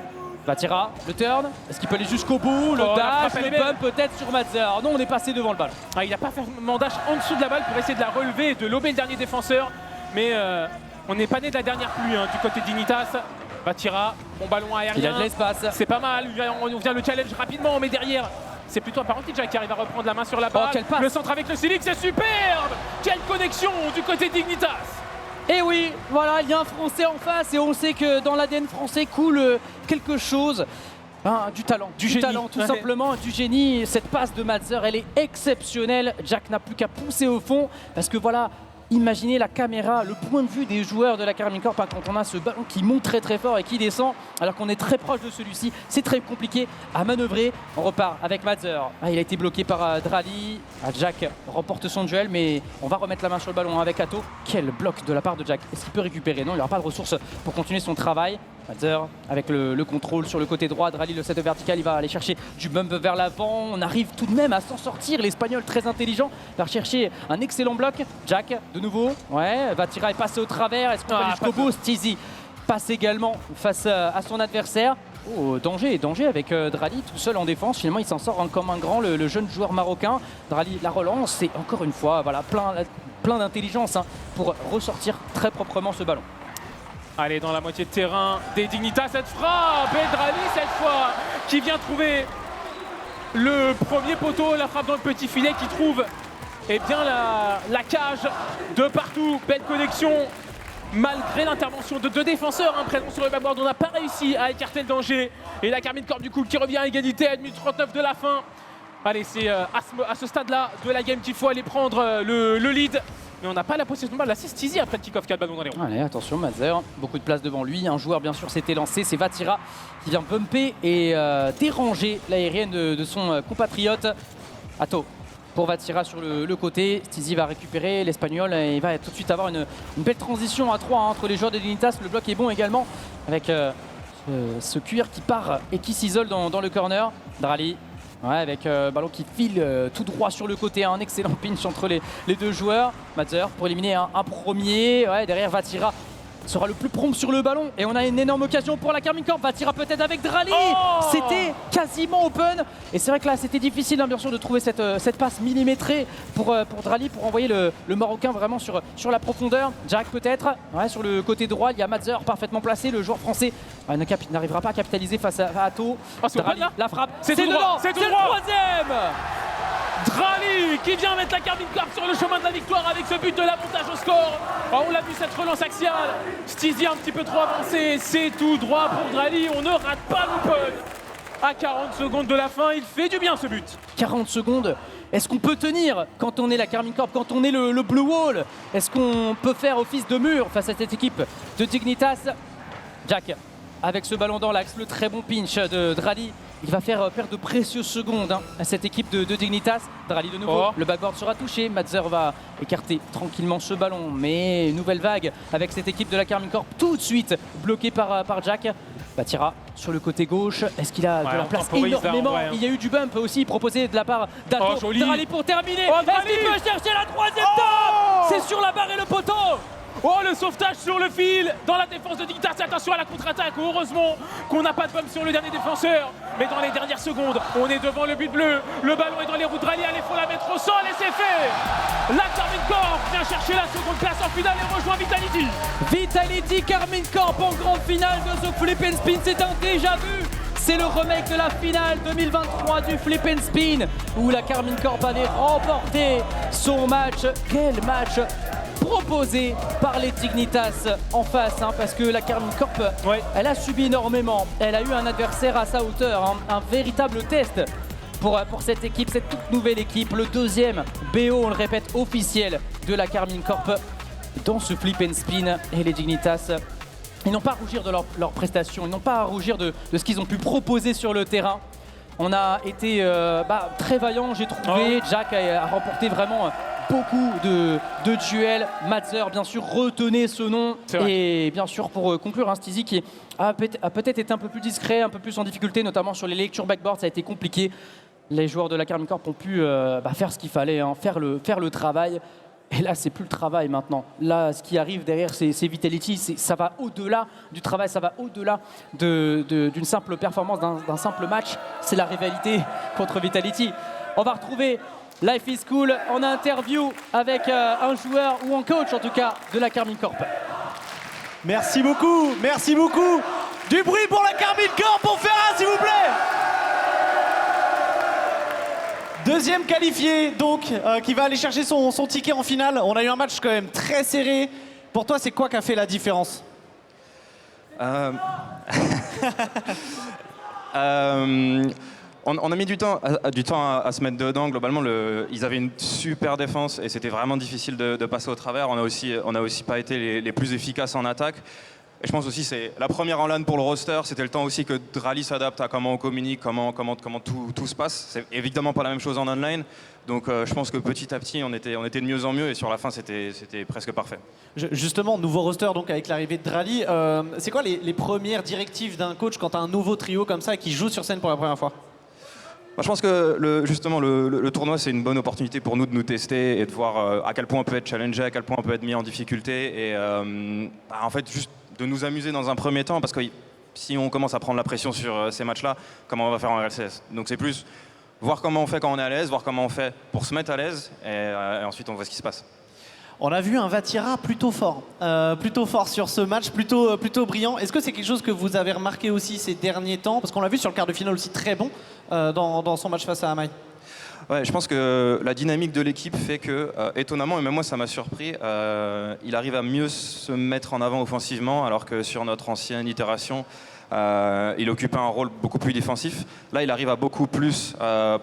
Vatira, le turn, est-ce qu'il peut aller jusqu'au bout? Le dash, le bump peut-être sur Madzer. Non, on est passé devant le ballon. Il n'a pas fait un dash en dessous de la balle pour essayer de la relever et de lober le dernier défenseur. Mais on n'est pas né de la dernière pluie du côté de Dignitas. Vatira, bon ballon aérien. Il a de l'espace. C'est pas mal, on vient le challenge rapidement, mais derrière, c'est plutôt apparent que Jack qui arrive à reprendre la main sur la balle. Le centre avec le Silic, c'est superbe. Quelle connexion du côté de Dignitas. Et oui, voilà, il y a un Français en face et on sait que dans l'ADN français coule quelque chose, du talent, du talent tout simplement, du génie. Cette passe de Madzer, elle est exceptionnelle. Jack n'a plus qu'à pousser au fond parce que voilà, imaginez la caméra, le point de vue des joueurs de la Carmine Corp quand on a ce ballon qui monte très fort et qui descend alors qu'on est très proche de celui-ci. C'est très compliqué à manœuvrer. On repart avec Madzer. Il a été bloqué par Drali. Jack remporte son duel, mais on va remettre la main sur le ballon avec Atto. Quel bloc de la part de Jack. Est-ce qu'il peut récupérer? Non, il n'aura pas de ressources pour continuer son travail. Madzer avec le contrôle sur le côté droit. Drali, le set vertical, il va aller chercher du bump vers l'avant. On arrive tout de même à s'en sortir. L'Espagnol très intelligent va chercher un excellent bloc. Jack de nouveau. Vatira est passé au travers. Est-ce qu'on va jusqu'au bout? Stizy passe également face à son adversaire. Oh, danger avec Drali tout seul en défense. Finalement, il s'en sort comme un grand, le jeune joueur marocain. Drali, la relance, et encore une fois, voilà, plein d'intelligence pour ressortir très proprement ce ballon. Allez, dans la moitié de terrain des Dignitas, cette frappe, et Drali cette fois qui vient trouver le premier poteau, la frappe dans le petit filet qui trouve bien la cage de partout. Belle connexion malgré l'intervention de 2 défenseurs présents sur le backboard. On n'a pas réussi à écarter le danger et la Carmine Corp du coup qui revient à égalité à 1:39 de la fin. Allez, c'est à ce stade-là de la game qu'il faut aller prendre le lead. Mais on n'a pas la possession de balle. Là, c'est Stizy après le kick-off qui a le ballon dans les ronds. Allez, attention, Madzer, beaucoup de place devant lui. Un joueur, bien sûr, s'était lancé. C'est Vatira qui vient bumper et déranger l'aérienne de son compatriote. Atto pour Vatira sur le côté. Stizy va récupérer l'Espagnol et il va tout de suite avoir une belle transition à 3 entre les joueurs de Dignitas. Le bloc est bon également avec ce cuir qui part et qui s'isole dans le corner. Drali. Avec ballon qui file tout droit sur le côté, un excellent pinch entre les 2 joueurs. Madzer pour éliminer un premier, derrière Vatira sera le plus prompt sur le ballon. Et on a une énorme occasion pour la Karmine Corp. Vatira peut-être avec Drali. C'était quasiment open. Et c'est vrai que là, c'était difficile, hein, bien sûr, de trouver cette passe millimétrée pour Drali, pour envoyer le Marocain vraiment sur la profondeur. Jack peut-être. Ouais, sur le côté droit, il y a Madzer parfaitement placé. Le joueur français n'arrivera pas à capitaliser face à Atto. Drali, la frappe. C'est dedans. C'est le troisième. Drali qui vient mettre la Karmine Corp sur le chemin de la victoire avec ce but de l'avantage au score. Oh, on l'a vu, cette relance axiale. Stizy un petit peu trop avancé. C'est tout droit pour Drali. On ne rate pas l'open. À 40 secondes de la fin, il fait du bien ce but. 40 secondes. Est-ce qu'on peut tenir quand on est la Karmine Corp, quand on est le Blue Wall? Est-ce qu'on peut faire office de mur face à cette équipe de Dignitas? Jack, avec ce ballon dans l'axe, le très bon pinch de Drali. Il va faire perdre de précieuses secondes, hein, à cette équipe de Dignitas. Drali de nouveau, le backboard sera touché. Madzer va écarter tranquillement ce ballon. Mais nouvelle vague avec cette équipe de la Karmine Corp, tout de suite bloquée par Jack. Vatira sur le côté gauche. Est-ce qu'il a de la place énormément? Il y a eu du bump aussi proposé de la part d'Atto. Drali pour terminer. Est-ce qu'il peut chercher la troisième table? C'est sur la barre et le poteau. Oh, le sauvetage sur le fil dans la défense de Dignitas. Attention à la contre-attaque. Heureusement qu'on n'a pas de bump sur le dernier défenseur. Mais dans les dernières secondes, on est devant le but bleu. Le ballon est dans les roues de Drali. Allez, faut la mettre au sol et c'est fait. La Karmine Corp vient chercher la seconde place en finale et rejoint Vitality. Vitality, Karmine Corp en grande finale de The Flip and Spin. C'est un déjà vu. C'est le remake de la finale 2023 du Flip and Spin où la Karmine Corp avait remporté son match. Quel match proposé par les Dignitas en face, hein, parce que la Karmine Corp, elle a subi énormément. Elle a eu un adversaire à sa hauteur, hein, un véritable test pour cette équipe, cette toute nouvelle équipe. Le deuxième BO, on le répète, officiel de la Karmine Corp dans ce Flip and Spin. Et les Dignitas, ils n'ont pas à rougir de leur prestation, ils n'ont pas à rougir de ce qu'ils ont pu proposer sur le terrain. On a été très vaillants, j'ai trouvé. Jack a remporté vraiment beaucoup de duels. Madzer, bien sûr, retenez ce nom. Et bien sûr, pour conclure, hein, Stizy qui a peut-être été un peu plus discret, un peu plus en difficulté, notamment sur les lectures backboard, ça a été compliqué. Les joueurs de la Karmine Corp ont pu faire ce qu'il fallait, hein, faire le travail. Et là, c'est plus le travail maintenant. Là, ce qui arrive derrière, c'est Vitality. Ça va au-delà du travail, ça va au-delà d'une simple performance, d'un simple match. C'est la rivalité contre Vitality. On va retrouver Life is Cool en interview avec un joueur ou un coach, en tout cas, de la Karmine Corp. Merci beaucoup, merci beaucoup. Du bruit pour la Karmine Corp pour Ferrat, s'il vous plaît. Deuxième qualifié, donc, qui va aller chercher son ticket en finale. On a eu un match quand même très serré. Pour toi, c'est quoi qui a fait la différence? On a mis du temps à se mettre dedans. Globalement, ils avaient une super défense et c'était vraiment difficile de passer au travers. On a aussi pas été les plus efficaces en attaque. Et je pense aussi c'est la première en LAN pour le roster. C'était le temps aussi que Drali s'adapte à comment on communique, comment tout se passe. C'est évidemment pas la même chose en online. Donc je pense que petit à petit, on était de mieux en mieux et sur la fin, c'était presque parfait. Justement, nouveau roster donc avec l'arrivée de Drali. C'est quoi les premières directives d'un coach quand tu as un nouveau trio comme ça qui joue sur scène pour la première fois? Je pense que justement le tournoi, c'est une bonne opportunité pour nous de nous tester et de voir à quel point on peut être challengé, à quel point on peut être mis en difficulté. Et en fait, juste de nous amuser dans un premier temps, parce que si on commence à prendre la pression sur ces matchs-là, comment on va faire en LCS? Donc c'est plus voir comment on fait quand on est à l'aise, voir comment on fait pour se mettre à l'aise, et ensuite on voit ce qui se passe. On a vu un Vatira plutôt fort sur ce match, plutôt brillant. Est-ce que c'est quelque chose que vous avez remarqué aussi ces derniers temps? Parce qu'on l'a vu sur le quart de finale aussi très bon dans son match face à Amai. Ouais, je pense que la dynamique de l'équipe fait que, étonnamment, et même moi ça m'a surpris, il arrive à mieux se mettre en avant offensivement, alors que sur notre ancienne itération, il occupait un rôle beaucoup plus défensif. Là, il arrive à beaucoup plus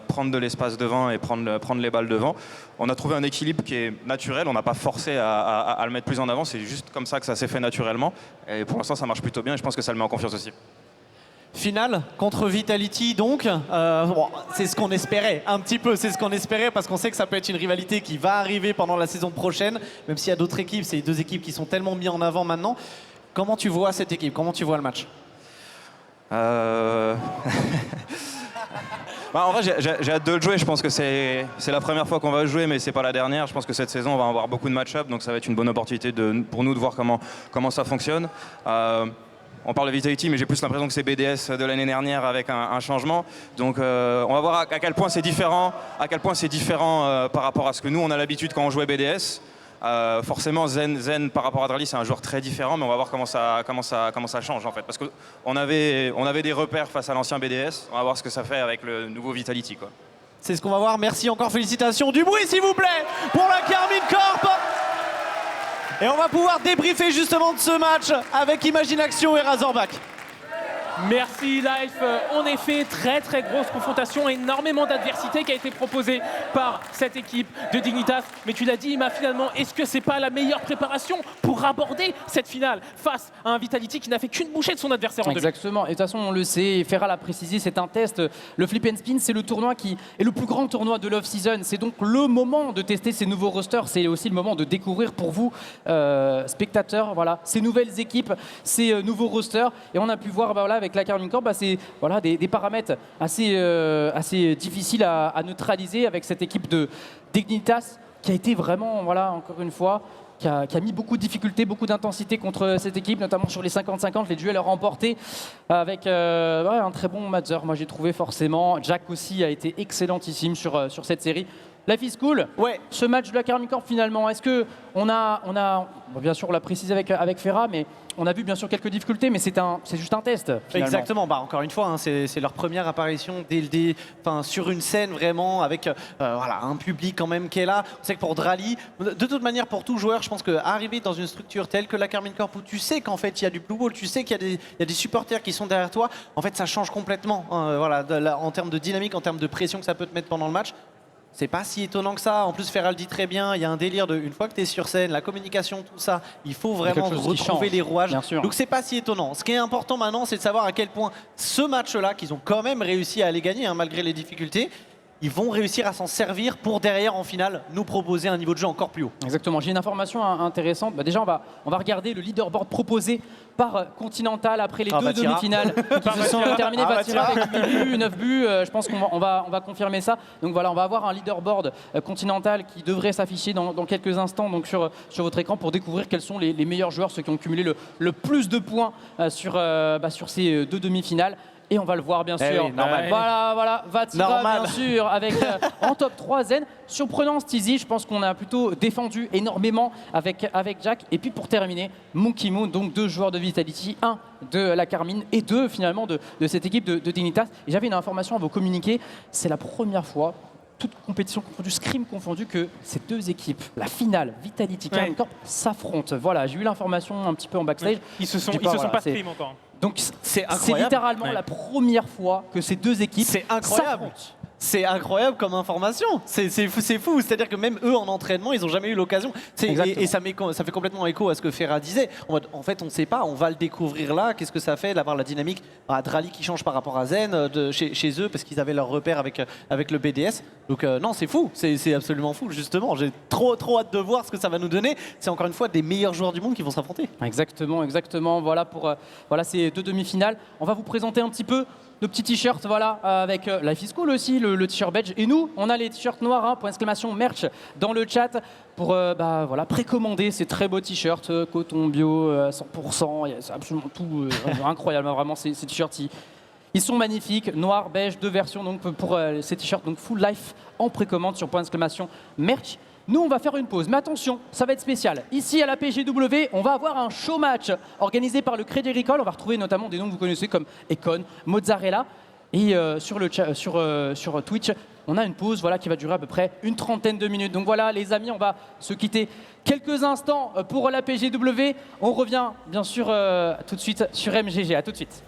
prendre de l'espace devant et prendre les balles devant. On a trouvé un équilibre qui est naturel, on n'a pas forcé à le mettre plus en avant, c'est juste comme ça que ça s'est fait naturellement. Et pour l'instant, ça marche plutôt bien et je pense que ça le met en confiance aussi. Finale contre Vitality donc, c'est ce qu'on espérait, un petit peu, c'est ce qu'on espérait parce qu'on sait que ça peut être une rivalité qui va arriver pendant la saison prochaine, même s'il y a d'autres équipes, c'est les deux équipes qui sont tellement mises en avant maintenant. Comment tu vois cette équipe? Comment tu vois le match? Bah, en vrai, j'ai hâte de le jouer. Je pense que c'est la première fois qu'on va jouer, mais c'est pas la dernière. Je pense que cette saison, on va avoir beaucoup de match-up, donc ça va être une bonne opportunité pour nous de voir comment ça fonctionne. On parle de Vitality, mais j'ai plus l'impression que c'est BDS de l'année dernière avec un changement. Donc on va voir à quel point c'est différent, par rapport à ce que nous on a l'habitude quand on jouait BDS. Forcément, Zen par rapport à Drally, c'est un joueur très différent, mais on va voir comment ça change en fait. Parce qu'on avait des repères face à l'ancien BDS. On va voir ce que ça fait avec le nouveau Vitality, quoi. C'est ce qu'on va voir. Merci encore, félicitations. Du bruit, s'il vous plaît, pour la Karmine Corp. Et on va pouvoir débriefer justement de ce match avec Imagination et Razorback. Merci Life. En effet, très grosse confrontation, énormément d'adversité qui a été proposée par cette équipe de Dignitas. Mais tu l'as dit, Ima, finalement, est-ce que c'est pas la meilleure préparation pour aborder cette finale face à un Vitality qui n'a fait qu'une bouchée de son adversaire en demi? Exactement, et de toute façon on le sait, Ferra l'a précisé, c'est un test. Le Flip and Spin, c'est le tournoi qui est le plus grand tournoi de l'off-season. C'est donc le moment de tester ces nouveaux rosters, c'est aussi le moment de découvrir pour vous, spectateurs, voilà, ces nouvelles équipes, ces nouveaux rosters. Et on a pu voir voilà, avec la Karmine Corp, c'est voilà, des paramètres assez difficiles à neutraliser avec cette équipe de Dignitas qui a été vraiment, voilà, encore une fois, qui a mis beaucoup de difficultés, beaucoup d'intensité contre cette équipe, notamment sur les 50-50, les duels remportés avec un très bon Mazur. Moi j'ai trouvé forcément. Jack aussi a été excellentissime sur cette série. Life is cool. Ouais. Ce match de la Karmine Corp finalement, est-ce que on a bon, bien sûr on l'a précisé avec Ferra, mais on a vu bien sûr quelques difficultés, mais c'est juste un test. Finalement. Exactement. Bah, encore une fois, hein, c'est leur première apparition sur une scène vraiment avec voilà, un public quand même qui est là. On sait que pour Drally, de toute manière pour tout joueur, je pense qu'arriver dans une structure telle que la Karmine Corp où tu sais qu'en fait il y a du Blue Ball, tu sais qu'il y a des supporters qui sont derrière toi, en fait ça change complètement. Hein, voilà, en termes de dynamique, en termes de pression que ça peut te mettre pendant le match. C'est pas si étonnant que ça. En plus, Ferral dit très bien, il y a un délire de, une fois que tu es sur scène, la communication, tout ça, il faut vraiment retrouver les rouages. Donc c'est pas si étonnant. Ce qui est important maintenant, c'est de savoir à quel point ce match-là, qu'ils ont quand même réussi à aller gagner, hein, malgré les difficultés, ils vont réussir à s'en servir pour derrière, en finale, nous proposer un niveau de jeu encore plus haut. Exactement. J'ai une information intéressante. Bah, déjà, on va regarder le leaderboard proposé par Continental après les deux demi-finales qui se sont terminées. Vatira avec 8 buts, 9 buts. Je pense qu'on va confirmer ça. Donc voilà, on va avoir un leaderboard Continental qui devrait s'afficher dans quelques instants donc sur votre écran pour découvrir quels sont les meilleurs joueurs, ceux qui ont cumulé le plus de points sur ces deux demi-finales. Et on va le voir bien sûr. Oui, normal. Voilà, Vatira bien sûr avec en top 3 Zen. Surprenant Steezy, je pense qu'on a plutôt défendu énormément avec Jack. Et puis pour terminer, Monkey Moon, donc 2 joueurs de Vitality, 1 de la Karmine et 2 finalement de cette équipe de Dignitas. Et j'avais une information à vous communiquer, c'est la première fois, toute compétition confondue, scrim confondu, que ces deux équipes, la finale, Vitality, Karmine Corp, s'affrontent. Voilà, j'ai eu l'information un petit peu en backstage. Ils se sont pas scrim encore. Donc c'est littéralement la première fois que ces deux équipes s'affrontent. C'est incroyable comme information. C'est fou. C'est-à-dire que même eux en entraînement, ils n'ont jamais eu l'occasion. Et ça fait complètement écho à ce que Ferra disait. En fait, on ne sait pas. On va le découvrir là. Qu'est-ce que ça fait d'avoir la dynamique à Drally qui change par rapport à Zen chez eux parce qu'ils avaient leur repère avec le BDS. Donc non, c'est fou. C'est absolument fou. Justement, j'ai trop hâte de voir ce que ça va nous donner. C'est encore une fois des meilleurs joueurs du monde qui vont s'affronter. Exactement. Voilà pour ces deux demi-finales. On va vous présenter un petit peu nos petits t-shirts, voilà, avec Life is Cool aussi, le t-shirt badge. Et nous, on a les t-shirts noirs, hein, ! Merch dans le chat pour voilà, précommander ces très beaux t-shirts, coton bio, 100%, c'est absolument tout incroyable, hein, vraiment, ces t-shirts, ils sont magnifiques, noir, beige, 2 versions donc, pour ces t-shirts, donc Full Life en précommande sur ! Merch. Nous, on va faire une pause, mais attention, ça va être spécial. Ici, à la PGW, on va avoir un show match organisé par le Crédit Agricole. On va retrouver notamment des noms que vous connaissez comme Econ, Mozzarella. Et sur Twitch, on a une pause voilà, qui va durer à peu près une trentaine de minutes. Donc voilà, les amis, on va se quitter quelques instants pour la PGW. On revient, bien sûr, tout de suite sur MGG. À tout de suite.